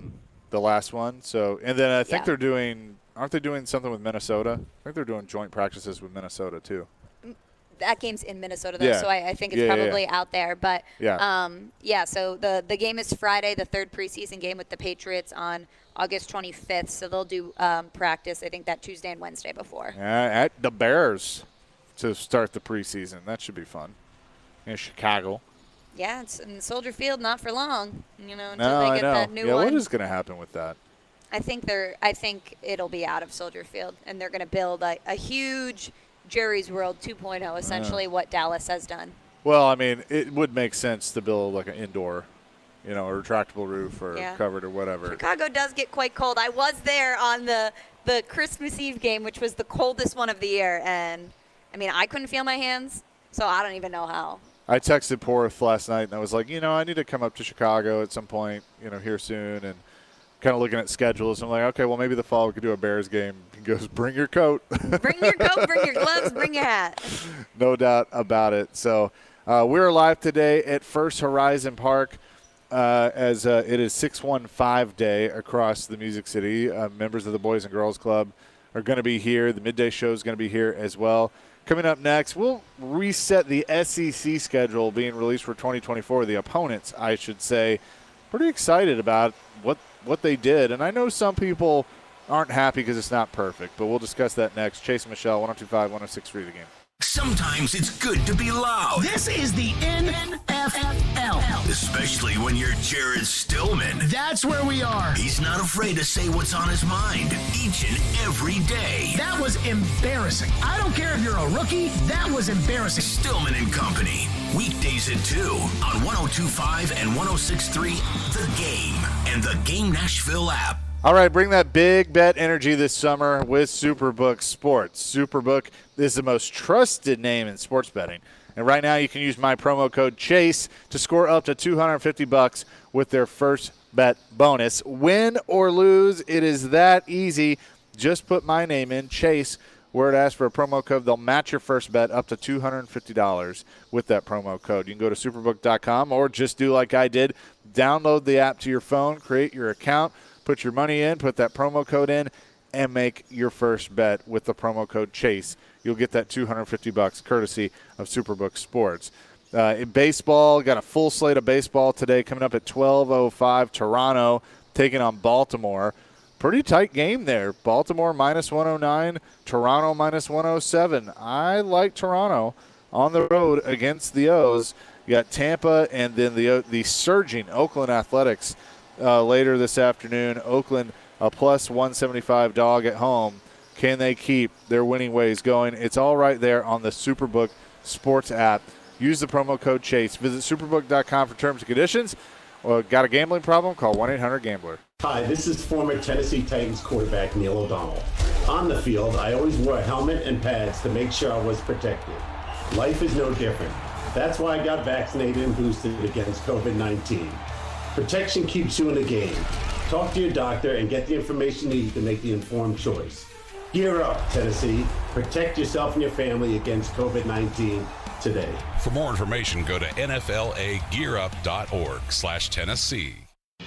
last one. So, and then I think they're doing – aren't they doing something with Minnesota? I think they're doing joint practices with Minnesota too. That game's in Minnesota, though, so I think it's probably out there. But, so the game is Friday, the 3rd preseason game with the Patriots on August 25th. So they'll do practice, I think, that Tuesday and Wednesday before. At the Bears to start the preseason. That should be fun. In Chicago. Yeah, it's in Soldier Field, not for long, until they get that new one. What is going to happen with that? I think it'll be out of Soldier Field, and they're going to build a huge – Jerry's World 2.0, essentially what Dallas has done. Well, I mean, it would make sense to build like an indoor, a retractable roof or covered or whatever. Chicago does get quite cold. I was there on the Christmas Eve game, which was the coldest one of the year, and, I mean, I couldn't feel my hands, so I don't even know how. I texted Porth last night, and I was like, I need to come up to Chicago at some point, here soon, and kind of looking at schedules. I'm like, okay, well, maybe the fall we could do a Bears game. He goes, bring your coat. Bring your coat, bring your gloves, bring your hat. No doubt about it. So we're live today at First Horizon Park as it is 615 Day across the Music City. Members of the Boys and Girls Club are going to be here. The midday show is going to be here as well. Coming up next, we'll reset the SEC schedule being released for 2024. The opponents, I should say. Pretty excited about what they did. And I know some people aren't happy because it's not perfect, but we'll discuss that next. Chase and Michelle, 102.5, 106.3 The Game. Sometimes it's good to be loud. This is the NFL. Especially when you're Jared Stillman. That's where we are. He's not afraid to say what's on his mind each and every day. That was embarrassing. I don't care if you're a rookie. That was embarrassing. Stillman and Company. Weekdays at 2 on 102.5 and 106.3 The Game and the Game Nashville app. All right, bring that big bet energy this summer with Superbook Sports. Superbook is the most trusted name in sports betting. And right now you can use my promo code CHASE to score up to $250 with their first bet bonus. Win or lose, it is that easy. Just put my name in, Chase, where it asks for a promo code. They'll match your first bet up to $250 with that promo code. You can go to superbook.com or just do like I did. Download the app to your phone, create your account, put your money in, put that promo code in, and make your first bet with the promo code CHASE. You'll get that $250 courtesy of Superbook Sports. In baseball, got a full slate of baseball today coming up at 12:05. Toronto taking on Baltimore. Pretty tight game there. Baltimore minus 109, Toronto minus 107. I like Toronto on the road against the O's. You got Tampa and then the surging Oakland Athletics later this afternoon. Oakland a plus 175 dog at home. Can they keep their winning ways going? It's all right there on the Superbook Sports app. Use the promo code CHASE. Visit superbook.com for terms and conditions. Got a gambling problem? Call 1-800-GAMBLER. Hi, this is former Tennessee Titans quarterback Neil O'Donnell. On the field, I always wore a helmet and pads to make sure I was protected. Life is no different. That's why I got vaccinated and boosted against COVID-19. Protection keeps you in the game. Talk to your doctor and get the information you need to make the informed choice. Gear up, Tennessee. Protect yourself and your family against COVID-19 today. For more information, go to nflagearup.org/Tennessee.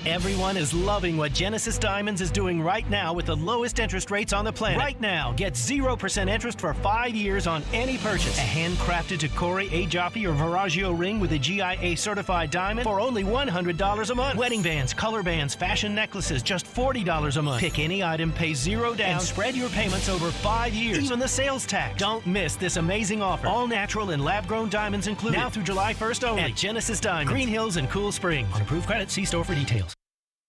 Everyone is loving what Genesis Diamonds is doing right now with the lowest interest rates on the planet. Right now, get 0% interest for 5 years on any purchase. A handcrafted Tacori, A Joppi, or Veragio ring with a GIA certified diamond for only $100 a month. Wedding bands, color bands, fashion necklaces, just $40 a month. Pick any item, pay $0 down, and spread your payments over 5 years. Even the sales tax. Don't miss this amazing offer. All natural and lab-grown diamonds included. Now through July 1st only at Genesis Diamonds, Green Hills and Cool Springs. On approved credit, see store for details.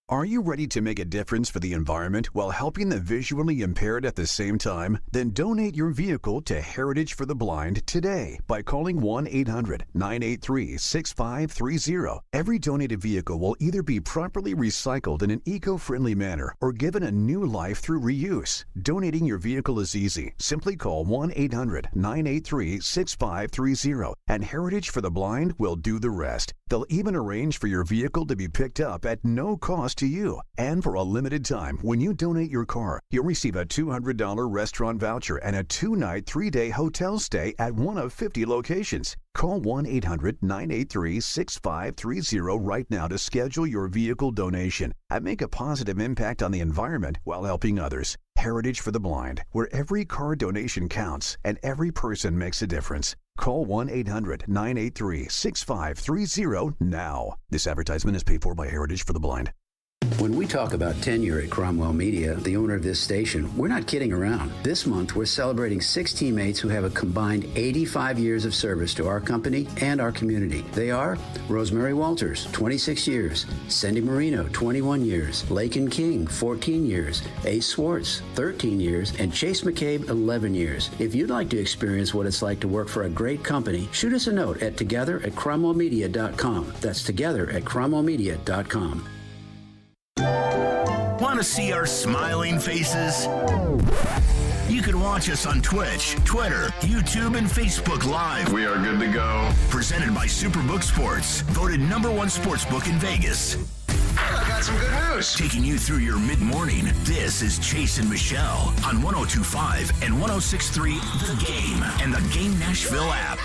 Are you ready to make a difference for the environment while helping the visually impaired at the same time? Then donate your vehicle to Heritage for the Blind today by calling 1-800-983-6530. Every donated vehicle will either be properly recycled in an eco-friendly manner or given a new life through reuse. Donating your vehicle is easy. Simply call 1-800-983-6530 and Heritage for the Blind will do the rest. They'll even arrange for your vehicle to be picked up at no cost to you. And for a limited time, when you donate your car, you'll receive a $200 restaurant voucher and a 2-night, 3-day hotel stay at one of 50 locations. Call 1-800-983-6530 right now to schedule your vehicle donation and make a positive impact on the environment while helping others. Heritage for the Blind, where every car donation counts and every person makes a difference. Call 1-800-983-6530 now. This advertisement is paid for by Heritage for the Blind. When we talk about tenure at Cromwell Media, the owner of this station, we're not kidding around. This month, we're celebrating 6 teammates who have a combined 85 years of service to our company and our community. They are Rosemary Walters, 26 years, Cindy Marino, 21 years, Lakin King, 14 years, Ace Swartz, 13 years, and Chase McCabe, 11 years. If you'd like to experience what it's like to work for a great company, shoot us a note at together@cromwellmedia.com. That's together@cromwellmedia.com. Want to see our smiling faces? You can watch us on Twitch, Twitter, YouTube, and Facebook Live. We are good to go. Presented by Superbook Sports, voted #1 sportsbook in Vegas. I got some good news. Taking you through your mid-morning, this is Chase and Michelle on 102.5 and 106.3 The Game and the Game Nashville app.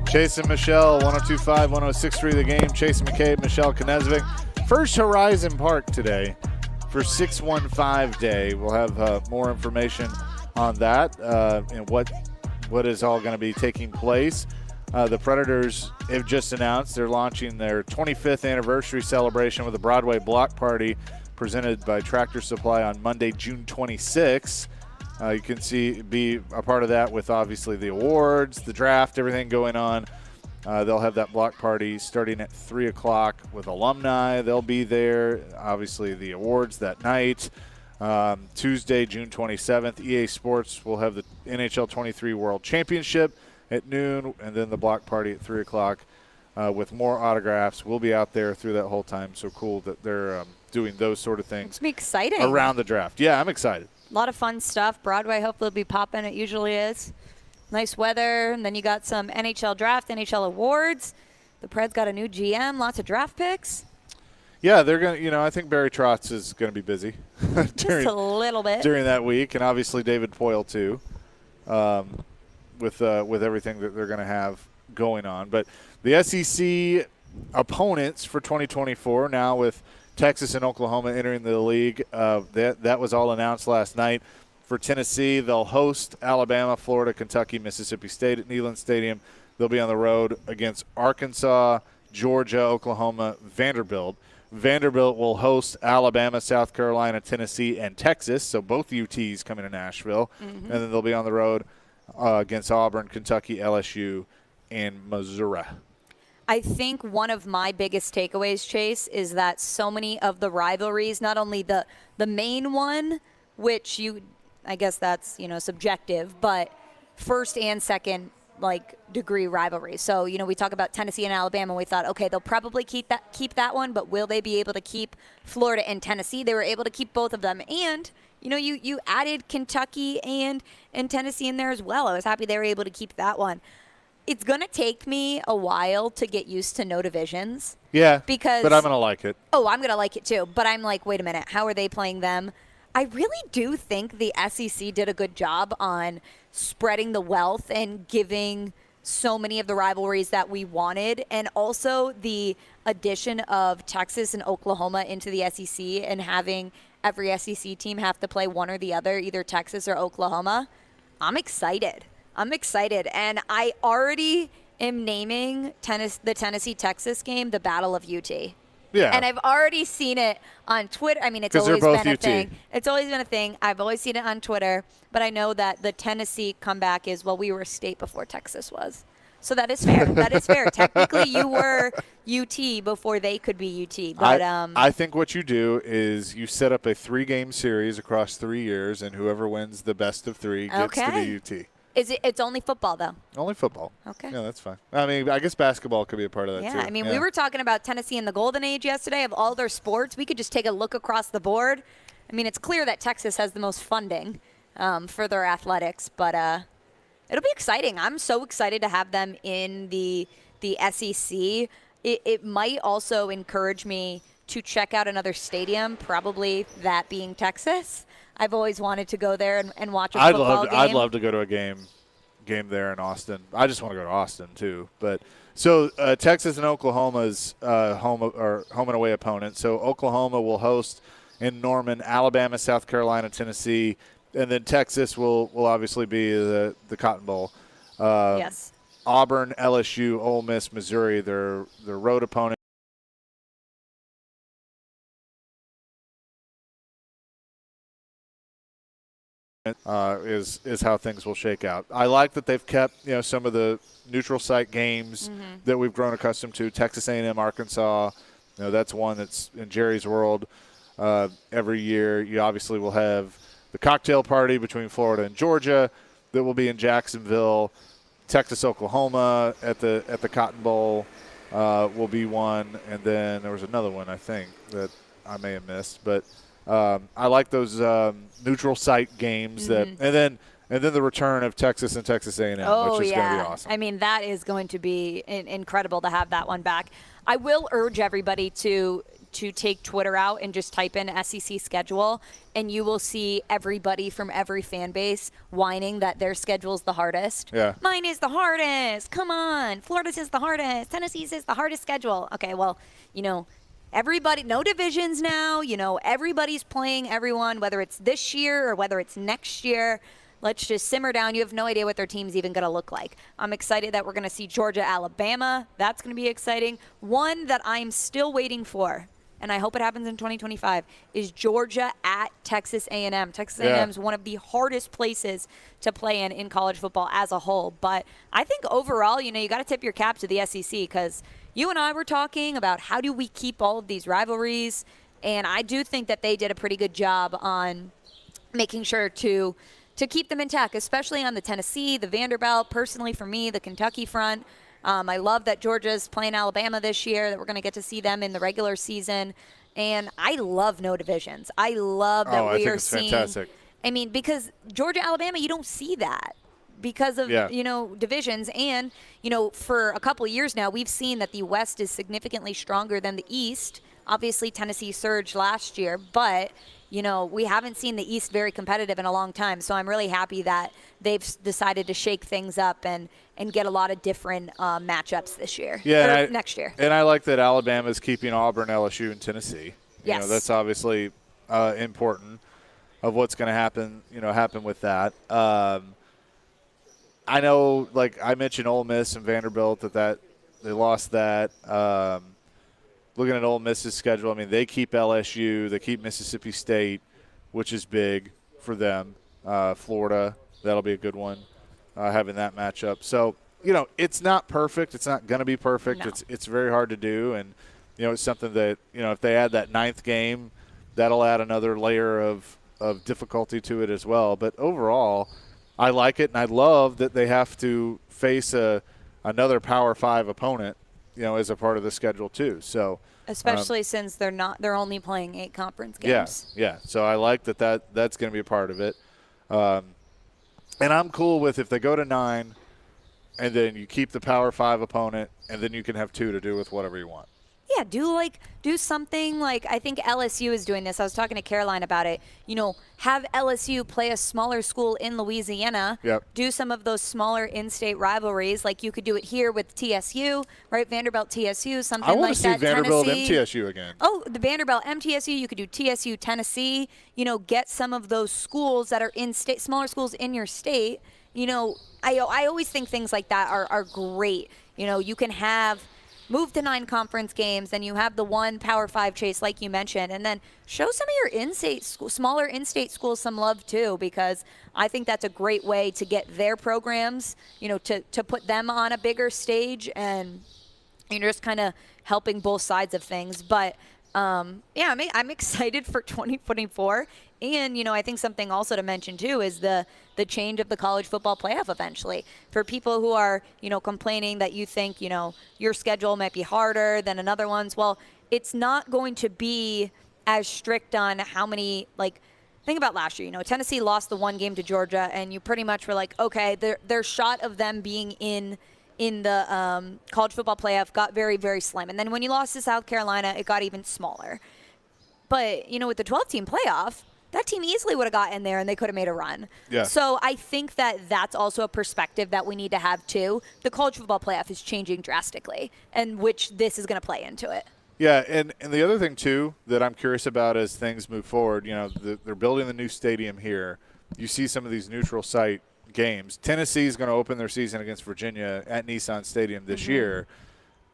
Chase and Michelle, 102.5, 106.3 The Game. Chase McCabe, Michelle Knezvik. First Horizon Park today for 615 Day. We'll have more information on that and what is all going to be taking place. The Predators have just announced they're launching their 25th anniversary celebration with a Broadway block party presented by Tractor Supply on Monday, June 26th. You can be a part of that with obviously the awards, the draft, everything going on. They'll have that block party starting at 3 o'clock with alumni. They'll be there. Obviously the awards that night. Tuesday, June 27th, EA Sports will have the NHL 23 World Championship at noon, and then the block party at 3 o'clock with more autographs. We'll be out there through that whole time. So cool that they're doing those sort of things. It's be exciting. Around the draft. Yeah, I'm excited. A lot of fun stuff. Broadway hopefully will be popping. It usually is. Nice weather. And then you got some NHL draft, NHL awards. The Preds got a new GM, lots of draft picks. Yeah, they're going to, I think Barry Trotz is going to be busy. Just a little bit. During that week. And obviously David Poile too, with everything that they're going to have going on. But the SEC opponents for 2024 now with Texas and Oklahoma entering the league. That was all announced last night. For Tennessee, they'll host Alabama, Florida, Kentucky, Mississippi State at Neyland Stadium. They'll be on the road against Arkansas, Georgia, Oklahoma, Vanderbilt. Vanderbilt will host Alabama, South Carolina, Tennessee, and Texas. So both UTs coming to Nashville. Mm-hmm. And then they'll be on the road against Auburn, Kentucky, LSU, and Missouri. I think one of my biggest takeaways, Chase, is that so many of the rivalries, not only the main one, which I guess that's, subjective, but first and second degree rivalry. So, we talk about Tennessee and Alabama. We thought, okay, they'll probably keep that one, but will they be able to keep Florida and Tennessee? They were able to keep both of them. And, you added Kentucky and Tennessee in there as well. I was happy they were able to keep that one. It's going to take me a while to get used to no divisions. Yeah, but I'm going to like it. Oh, I'm going to like it too. But I'm like, wait a minute, how are they playing them? I really do think the SEC did a good job on spreading the wealth and giving so many of the rivalries that we wanted. And also the addition of Texas and Oklahoma into the SEC and having every SEC team have to play one or the other, either Texas or Oklahoma. I'm excited. And I already am naming the Tennessee-Texas game the Battle of UT. Yeah. And I've already seen it on Twitter. I mean, it's always been a thing. It's always been a thing. I've always seen it on Twitter. But I know that the Tennessee comeback is, we were a state before Texas was. So that is fair. That is fair. Technically, you were UT before they could be UT. But I think what you do is you set up a 3-game series across 3 years, and whoever wins the best of 3 gets to be UT. It's only football, though? Only football. Okay. Yeah, that's fine. I mean, I guess basketball could be a part of that, yeah, too. I mean, we were talking about Tennessee in the golden age yesterday of all their sports. We could just take a look across the board. I mean, it's clear that Texas has the most funding for their athletics, but it'll be exciting. I'm so excited to have them in the SEC. It might also encourage me to check out another stadium, probably that being Texas. I've always wanted to go there and watch a football game. I'd love to go to a game there in Austin. I just want to go to Austin too. But so Texas and Oklahoma's home and away opponents. So Oklahoma will host in Norman, Alabama, South Carolina, Tennessee, and then Texas will obviously be the Cotton Bowl. Yes. Auburn, LSU, Ole Miss, Missouri, their road opponent. Is how things will shake out. I like that they've kept some of the neutral site games that we've grown accustomed to. Texas A&M, Arkansas, that's one that's in Jerry's world every year. You obviously will have the cocktail party between Florida and Georgia that will be in Jacksonville. Texas, Oklahoma at the Cotton Bowl will be one, and then there was another one I think that I may have missed, but. I like those neutral site games and then the return of Texas and Texas A&M, which is going to be awesome. I mean, that is going to be incredible to have that one back. I will urge everybody to take Twitter out and just type in SEC schedule, and you will see everybody from every fan base whining that their schedule's the hardest. Yeah. Mine is the hardest. Come on. Florida's is the hardest. Tennessee's is the hardest schedule. Okay, well, everybody, no divisions now. Everybody's playing everyone, whether it's this year or whether it's next year. Let's just simmer down. You have no idea what their team's even going to look like. I'm excited that we're going to see Georgia, Alabama. That's going to be exciting. One that I'm still waiting for, and I hope it happens in 2025, is Georgia at Texas A&M. Texas A&M is one of the hardest places to play in college football as a whole. But I think overall, you got to tip your cap to the SEC because you and I were talking about how do we keep all of these rivalries, and I do think that they did a pretty good job on making sure to keep them intact, especially on the Tennessee, the Vanderbilt, personally for me, the Kentucky front. I love that Georgia's playing Alabama this year, that we're going to get to see them in the regular season, and I love no divisions. I love that we are seeing. Fantastic. I mean, because Georgia, Alabama, you don't see that. Because of, divisions. And, for a couple of years now, we've seen that the West is significantly stronger than the East. Obviously, Tennessee surged last year, but, we haven't seen the East very competitive in a long time. So I'm really happy that they've decided to shake things up and get a lot of different matchups this year. Yeah, next year. And I like that Alabama's keeping Auburn, LSU, and Tennessee. Yes. That's obviously important of what's going to happen with that. I know, like I mentioned, Ole Miss and Vanderbilt that they lost that. Looking at Ole Miss's schedule, I mean, they keep LSU, they keep Mississippi State, which is big for them. Florida, that'll be a good one, having that matchup. So, it's not perfect. It's not going to be perfect. No. It's very hard to do, and it's something that if they add that 9th game, that'll add another layer of difficulty to it as well. But overall, I like it, and I love that they have to face another Power 5 opponent, as a part of the schedule too. So, especially since they're only playing 8 conference games. Yeah. So I like that's going to be a part of it. And I'm cool with if they go to 9, and then you keep the Power 5 opponent, and then you can have 2 to do with whatever you want. Yeah, do something like I think LSU is doing this. I was talking to Caroline about it. Have LSU play a smaller school in Louisiana. Yep. Do some of those smaller in-state rivalries. Like you could do it here with TSU, right? Vanderbilt, TSU, something like that. I want to see Vanderbilt Tennessee. MTSU again. Oh, the Vanderbilt MTSU. You could do TSU, Tennessee. Get some of those schools that are in-state, smaller schools in your state. I always think things like that are great. You can have move to 9 conference games, and you have the one Power 5 chase like you mentioned, and then show some of your smaller in-state schools some love too, because I think that's a great way to get their programs, to put them on a bigger stage, and you're just kind of helping both sides of things. But I'm excited for 2024. And, I think something also to mention, too, is the change of the college football playoff eventually. For people who are, complaining that you think, your schedule might be harder than another one's, well, it's not going to be as strict on how many, think about last year. Tennessee lost the one game to Georgia, and you pretty much were like, okay, their shot of them being in the college football playoff got very, very slim. And then when you lost to South Carolina, it got even smaller. But, with the 12-team playoff, that team easily would have got in there and they could have made a run. Yeah. So I think that that's also a perspective that we need to have too. The college football playoff is changing drastically, and which this is going to play into it. Yeah, and the other thing too that I'm curious about as things move forward, they're building the new stadium here. You see some of these neutral site games. Tennessee is going to open their season against Virginia at Nissan Stadium this year.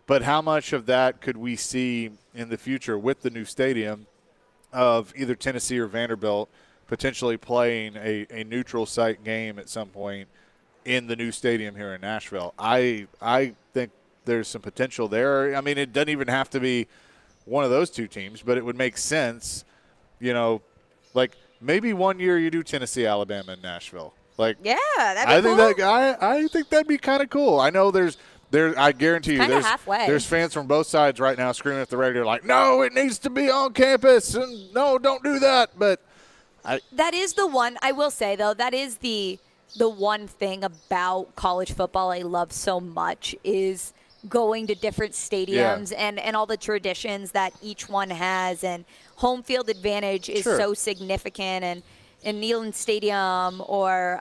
But how much of that could we see in the future with the new stadium of either Tennessee or Vanderbilt potentially playing a neutral site game at some point in the new stadium here in Nashville? I think there's some potential there. I mean, it doesn't even have to be one of those two teams, but it would make sense, maybe one year you do Tennessee, Alabama, and Nashville. That'd be cool. I think that'd be kind of cool. I know I guarantee you there's fans from both sides right now screaming at the radio like, no, it needs to be on campus, and no, don't do that. But that is the one, I will say, though, that is the one thing about college football I love so much is going to different stadiums and all the traditions that each one has, and home field advantage is so significant, and in Neyland Stadium or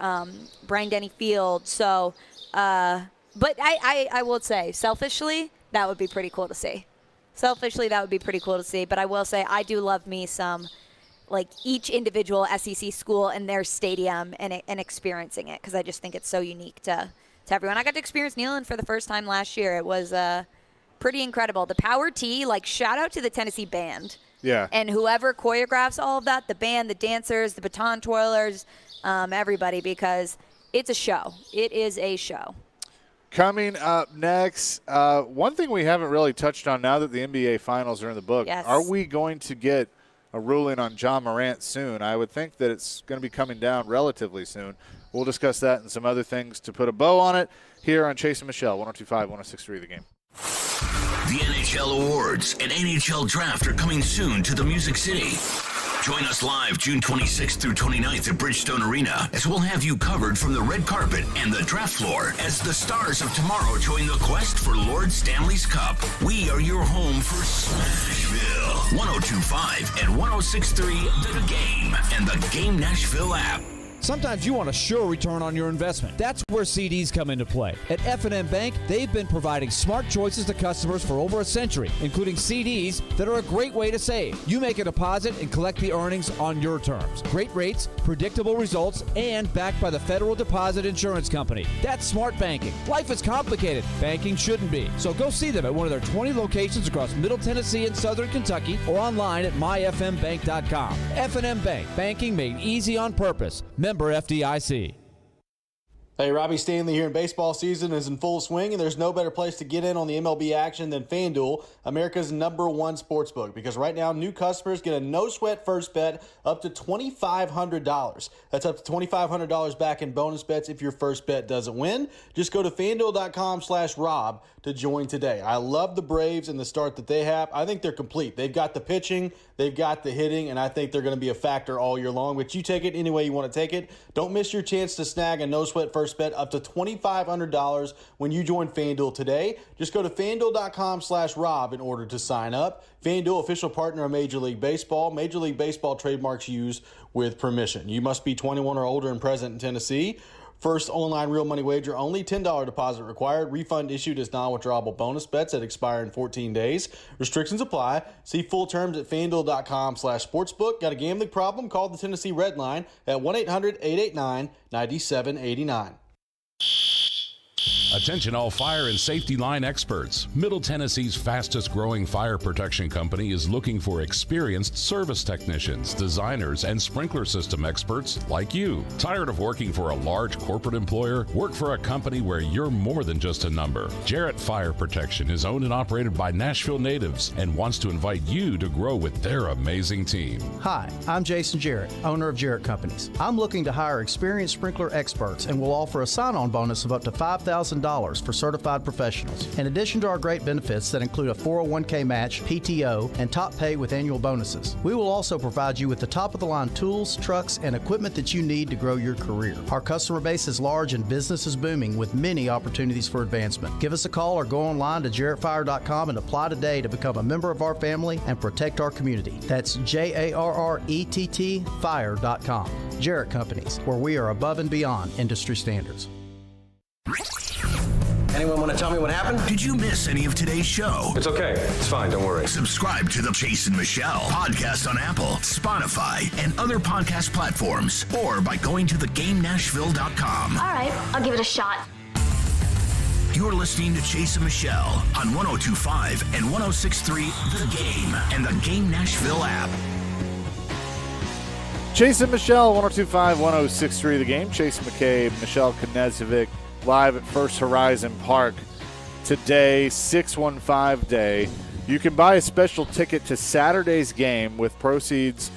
Bryant-Denny Field. So, but I will say, selfishly, that would be pretty cool to see. But I will say I do love me some, each individual SEC school and their stadium and experiencing it, because I just think it's so unique to everyone. I got to experience Neyland for the first time last year. It was pretty incredible. The Power T, shout out to the Tennessee band. Yeah. And whoever choreographs all of that, the band, the dancers, the baton twirlers, everybody, because it's a show. It is a show. Coming up next, one thing we haven't really touched on now that the NBA Finals are in the book, are we going to get a ruling on John Morant soon? I would think that it's going to be coming down relatively soon. We'll discuss that and some other things to put a bow on it here on Chase and Michelle, 102.5, 106.3 The Game. The NHL Awards and NHL Draft are coming soon to the Music City. Join us live June 26th through 29th at Bridgestone Arena, as we'll have you covered from the red carpet and the draft floor as the stars of tomorrow join the quest for Lord Stanley's Cup. We are your home for Smashville. 102.5 and 106.3 The Game and the Game Nashville app. Sometimes you want a sure return on your investment. That's where CDs come into play. At F&M Bank, they've been providing smart choices to customers for over a century, including CDs that are a great way to save. You make a deposit and collect the earnings on your terms. Great rates, predictable results, and backed by the Federal Deposit Insurance Company. That's smart banking. Life is complicated. Banking shouldn't be. So go see them at one of their 20 locations across Middle Tennessee and Southern Kentucky, or online at myfmbank.com. F&M Bank. Banking made easy on purpose. Member FDIC. Hey, Robbie Stanley here. Baseball season is in full swing, and there's no better place to get in on the MLB action than FanDuel, America's #1 sportsbook, because right now new customers get a no-sweat first bet up to $2,500. That's up to $2,500 back in bonus bets if your first bet doesn't win. Just go to FanDuel.com/Rob to join today. I love the Braves and the start that they have. I think they're complete. They've got the pitching, they've got the hitting, and I think they're going to be a factor all year long. But you take it any way you want to take it. Don't miss your chance to snag a no-sweat first bet up to $2,500 when you join FanDuel today. Just go to FanDuel.com/Rob in order to sign up. FanDuel, official partner of Major League Baseball. Major League Baseball trademarks used with permission. You must be 21 or older and present in Tennessee. First online real money wager only, $10 deposit required. Refund issued as non-withdrawable bonus bets that expire in 14 days. Restrictions apply. See full terms at FanDuel.com/sportsbook. Got a gambling problem? Call the Tennessee Red Line at 1-800-889-9789. Attention all fire and safety line experts. Middle Tennessee's fastest growing fire protection company is looking for experienced service technicians, designers, and sprinkler system experts like you. Tired of working for a large corporate employer? Work for a company where you're more than just a number. Jarrett Fire Protection is owned and operated by Nashville natives and wants to invite you to grow with their amazing team. Hi, I'm Jason Jarrett, owner of Jarrett Companies. I'm looking to hire experienced sprinkler experts and will offer a sign-on bonus of up to $5,000 for certified professionals. In addition to our great benefits that include a 401k match, PTO, and top pay with annual bonuses, we will also provide you with the top-of-the-line tools, trucks, and equipment that you need to grow your career. Our customer base is large and business is booming with many opportunities for advancement. Give us a call or go online to jarrettfire.com and apply today to become a member of our family and protect our community. That's JARRETT fire.com. Jarrett Companies, where we are above and beyond industry standards. Anyone want to tell me what happened? Did you miss any of today's show? It's okay. It's fine. Don't worry. Subscribe to the Jason Michelle podcast on Apple, Spotify, and other podcast platforms, or by going to thegamenashville.com. All right, I'll give it a shot. You're listening to Jason Michelle on 102.5 and 106.3 The Game and the Game Nashville app. Jason Michelle, 102.5, 106.3 The Game. Chase McCabe, Michelle Knezovic, live at First Horizon Park today, 615 day. You can buy a special ticket to Saturday's game with proceeds,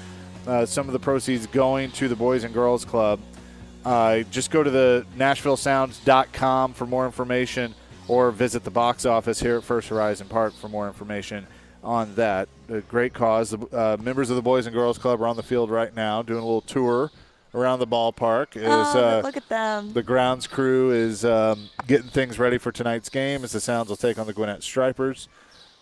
some of the proceeds going to the Boys and Girls Club. Just go to the NashvilleSounds.com for more information, or visit the box office here at First Horizon Park for more information on that. A great cause. The members of the Boys and Girls Club are on the field right now doing a little tour around the ballpark. Look at them. The grounds crew is getting things ready for tonight's game as the Sounds will take on the Gwinnett Stripers.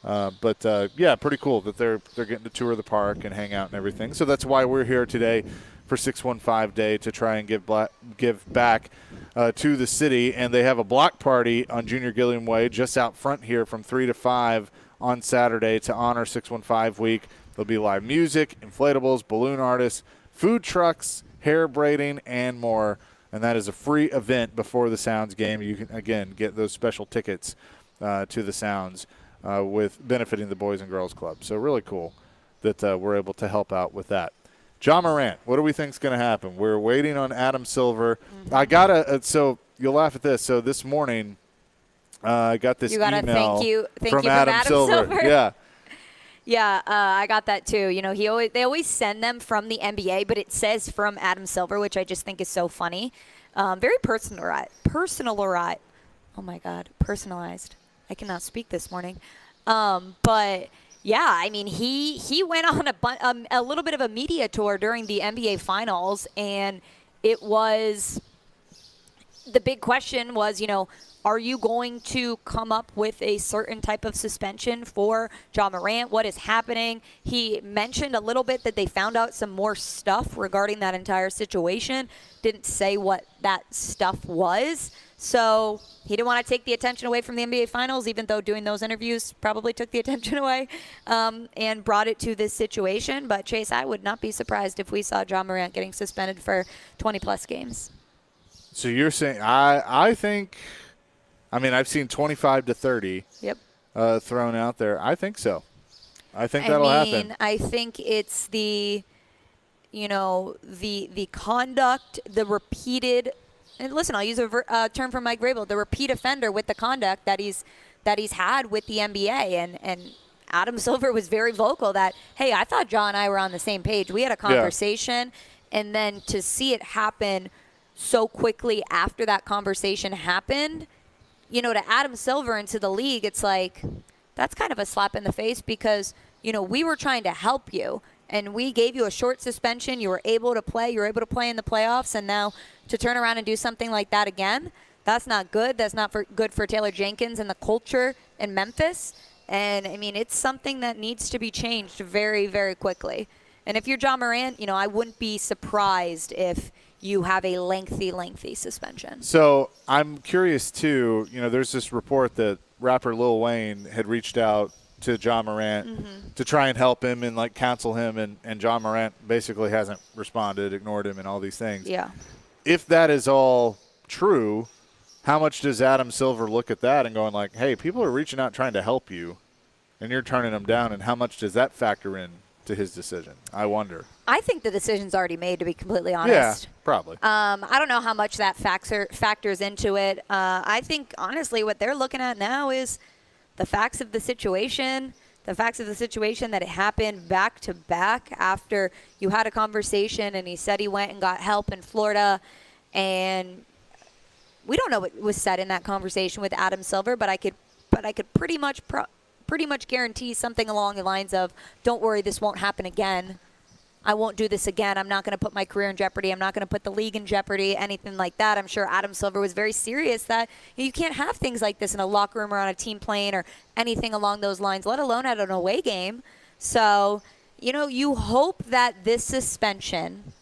Yeah, pretty cool that they're getting to tour the park and hang out and everything. So that's why we're here today for 615 Day to try and give back to the city. And they have a block party on Junior Gilliam Way just out front here from 3 to 5 on Saturday to honor 615 Week. There'll be live music, inflatables, balloon artists, food trucks, hair braiding, and more. And that is a free event before the Sounds game. You can, again, get those special tickets to the Sounds with benefiting the Boys and Girls Club. So really cool that we're able to help out with that. John Morant, what do we think is going to happen? We're waiting on Adam Silver. Mm-hmm. I got so you'll laugh at this. So this morning I got this email thank you from Adam Silver. Yeah. Yeah, I got that too. You know, they always send them from the NBA, but it says from Adam Silver, which I just think is so funny. Very personalized. Oh my God, personalized. I cannot speak this morning. But yeah, I mean, he went on a little bit of a media tour during the NBA Finals, and it was the big question was, you know, are you going to come up with a certain type of suspension for John Morant? What is happening? He mentioned a little bit that they found out some more stuff regarding that entire situation. Didn't say what that stuff was. So he didn't want to take the attention away from the NBA Finals, even though doing those interviews probably took the attention away, and brought it to this situation. But, Chase, I would not be surprised if we saw John Morant getting suspended for 20-plus games. So you're saying I think – I mean, I've seen 25 to 30 thrown out there. I think so. I think that'll happen. I think it's the conduct, the repeated. And listen, I'll use a term from Mike Vrabel: the repeat offender with the conduct that he's had with the NBA. And Adam Silver was very vocal that, hey, I thought John and I were on the same page. We had a conversation, and then to see it happen so quickly after that conversation happened. You know, to Adam Silver and to the league, it's like, that's kind of a slap in the face because, you know, we were trying to help you and we gave you a short suspension. You were able to play. You were able to play in the playoffs. And now to turn around and do something like that again, that's not good. That's not good for Taylor Jenkins and the culture in Memphis. And, I mean, it's something that needs to be changed very, very quickly. And if you're John Morant, you know, I wouldn't be surprised if you have a lengthy suspension. So I'm curious, too. You know, there's this report that rapper Lil Wayne had reached out to John Morant to try and help him and, like, counsel him, and John Morant basically hasn't responded, ignored him, and all these things. Yeah. If that is all true, how much does Adam Silver look at that and going like, hey, people are reaching out trying to help you, and you're turning them down, and how much does that factor in to his decision? I wonder. I think the decision's already made, to be completely honest. Yeah, probably. I don't know how much that factors into it. I think, honestly, what they're looking at now is the facts of the situation, that it happened back to back after you had a conversation and he said he went and got help in Florida. And we don't know what was said in that conversation with Adam Silver, but I could pretty much guarantee something along the lines of, don't worry, this won't happen again. I won't do this again. I'm not going to put my career in jeopardy. I'm not going to put the league in jeopardy, anything like that. I'm sure Adam Silver was very serious that you can't have things like this in a locker room or on a team plane or anything along those lines, let alone at an away game. So, you hope that this suspension,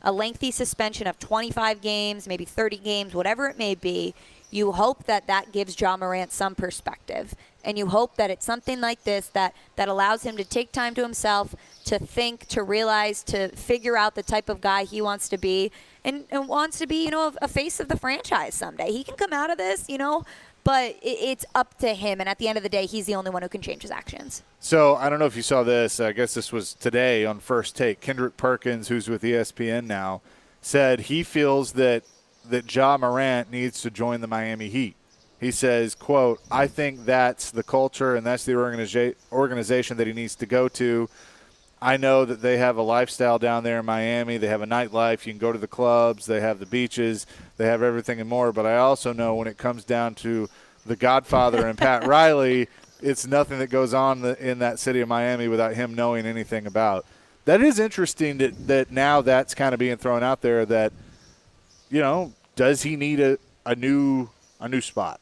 a lengthy suspension of 25 games, maybe 30 games, whatever it may be, you hope that gives Ja Morant some perspective. And you hope that it's something like this that allows him to take time to himself, to think, to realize, to figure out the type of guy he wants to be and wants to be, a face of the franchise someday. He can come out of this, but it's up to him. And at the end of the day, he's the only one who can change his actions. So I don't know if you saw this. I guess this was today on First Take. Kendrick Perkins, who's with ESPN now, said he feels that Ja Morant needs to join the Miami Heat. He says, quote, I think that's the culture and that's the organization that he needs to go to. I know that they have a lifestyle down there in Miami. They have a nightlife. You can go to the clubs. They have the beaches. They have everything and more. But I also know when it comes down to the Godfather and Pat Riley, it's nothing that goes on in that city of Miami without him knowing anything about. That is interesting that now that's kind of being thrown out there that, does he need a new spot?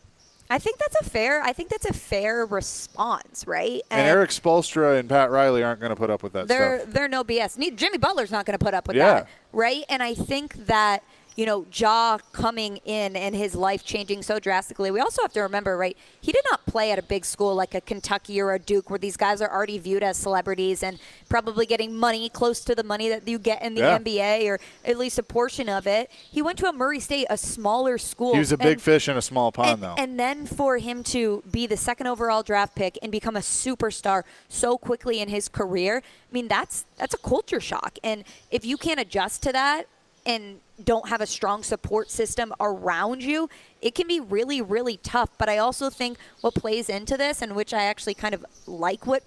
I think that's a fair response, right? And Eric Spoelstra and Pat Riley aren't going to put up with that stuff. They're no BS. Jimmy Butler's not going to put up with that, right? And I think that, Ja coming in and his life changing so drastically. We also have to remember, right, he did not play at a big school like a Kentucky or a Duke where these guys are already viewed as celebrities and probably getting money close to the money that you get in the NBA or at least a portion of it. He went to a Murray State, a smaller school. He was a big fish in a small pond, though. And then for him to be the second overall draft pick and become a superstar so quickly in his career, I mean, that's a culture shock. And if you can't adjust to that and don't have a strong support system around you, it can be really, really tough. But I also think what plays into this, and which I actually kind of like what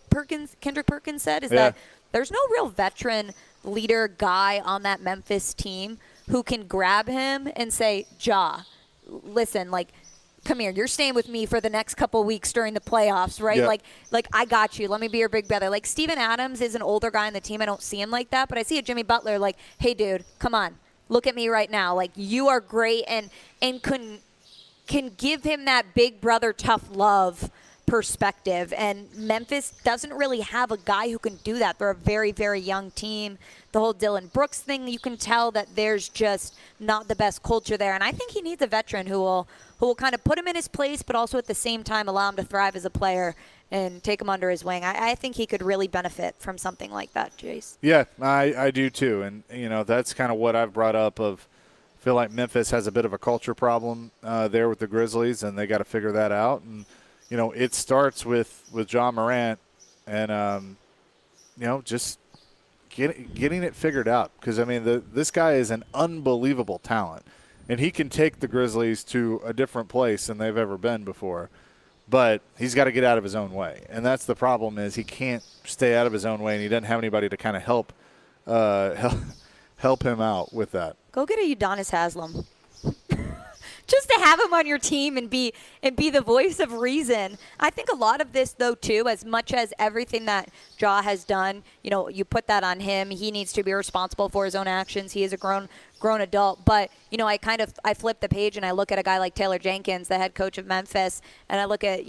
Kendrick Perkins said, is that there's no real veteran leader guy on that Memphis team who can grab him and say, Ja, listen, come here, you're staying with me for the next couple weeks during the playoffs, right? Yeah. Like I got you. Let me be your big brother. Like Steven Adams is an older guy on the team. I don't see him like that, but I see a Jimmy Butler like, hey, dude, come on. Look at me right now. Like, you are great and can give him that big brother tough love perspective. And Memphis doesn't really have a guy who can do that. They're a very, very young team. The whole Dillon Brooks thing, you can tell that there's just not the best culture there. And I think he needs a veteran who will kind of put him in his place, but also at the same time allow him to thrive as a player and take him under his wing. I think he could really benefit from something like that, Jace. Yeah, I do too. And, that's kind of what I've brought up of feel like Memphis has a bit of a culture problem there with the Grizzlies, and they got to figure that out. And, it starts with Ja Morant and, just getting it figured out. Because, this guy is an unbelievable talent, and he can take the Grizzlies to a different place than they've ever been before. But he's got to get out of his own way. And that's the problem is he can't stay out of his own way, and he doesn't have anybody to kind of help him out with that. Go get a Udonis Haslem. Just to have him on your team and be the voice of reason. I think a lot of this, though, too, as much as everything that Ja has done, you put that on him. He needs to be responsible for his own actions. He is a grown adult. But, I flip the page and I look at a guy like Taylor Jenkins, the head coach of Memphis, and I look at,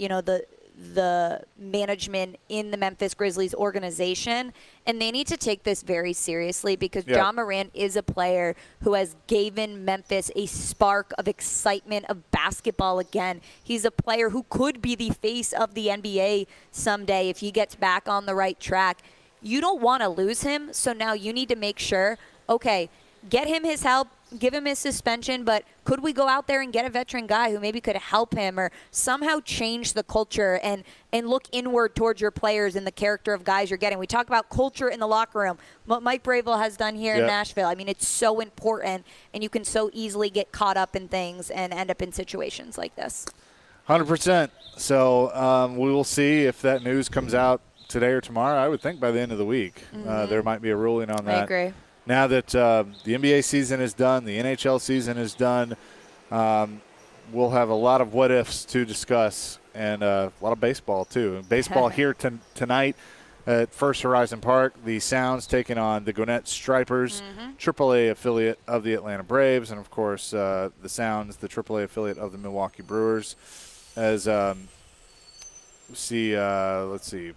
the management in the Memphis Grizzlies organization, and they need to take this very seriously because Ja Morant is a player who has given Memphis a spark of excitement of basketball again. He's a player who could be the face of the NBA someday if he gets back on the right track. You don't want to lose him, so now you need to make sure, okay, get him his help, give him his suspension, but could we go out there and get a veteran guy who maybe could help him or somehow change the culture and look inward towards your players and the character of guys you're getting? We talk about culture in the locker room, what Mike Bravel has done here in Nashville. I mean, it's so important, and you can so easily get caught up in things and end up in situations like this. 100%. So we will see if that news comes out today or tomorrow. I would think by the end of the week there might be a ruling on that. I agree. Now that the NBA season is done, the NHL season is done, we'll have a lot of what-ifs to discuss and a lot of baseball, too. Baseball here tonight at First Horizon Park. The Sounds taking on the Gwinnett Stripers, AAA affiliate of the Atlanta Braves, and, of course, the Sounds, the AAA affiliate of the Milwaukee Brewers. As let's see,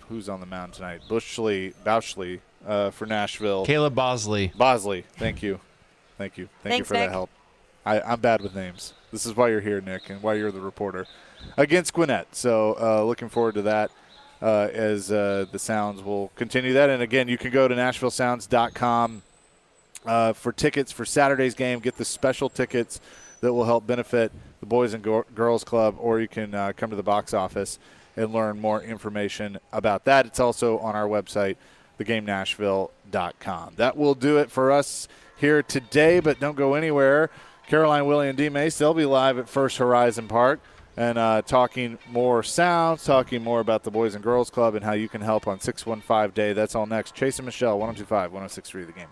who's on the mound tonight? Bouchley. For Nashville. Caleb Bosley. Thank you. Thank you Thanks, for Nick. that help. I'm bad with names. This is why you're here, Nick, and why you're the reporter. Against Gwinnett. So looking forward to that as the Sounds will continue that. And, again, you can go to NashvilleSounds.com for tickets for Saturday's game. Get the special tickets that will help benefit the Boys and Girls Club, or you can come to the box office and learn more information about that. It's also on our website, thegamenashville.com. That will do it for us here today, but don't go anywhere. Caroline, Willie, and D. Mace, they'll be live at First Horizon Park and talking more Sounds, talking more about the Boys and Girls Club and how you can help on 615 Day. That's all next. Chase and Michelle, 102.5, 106.3 The Game.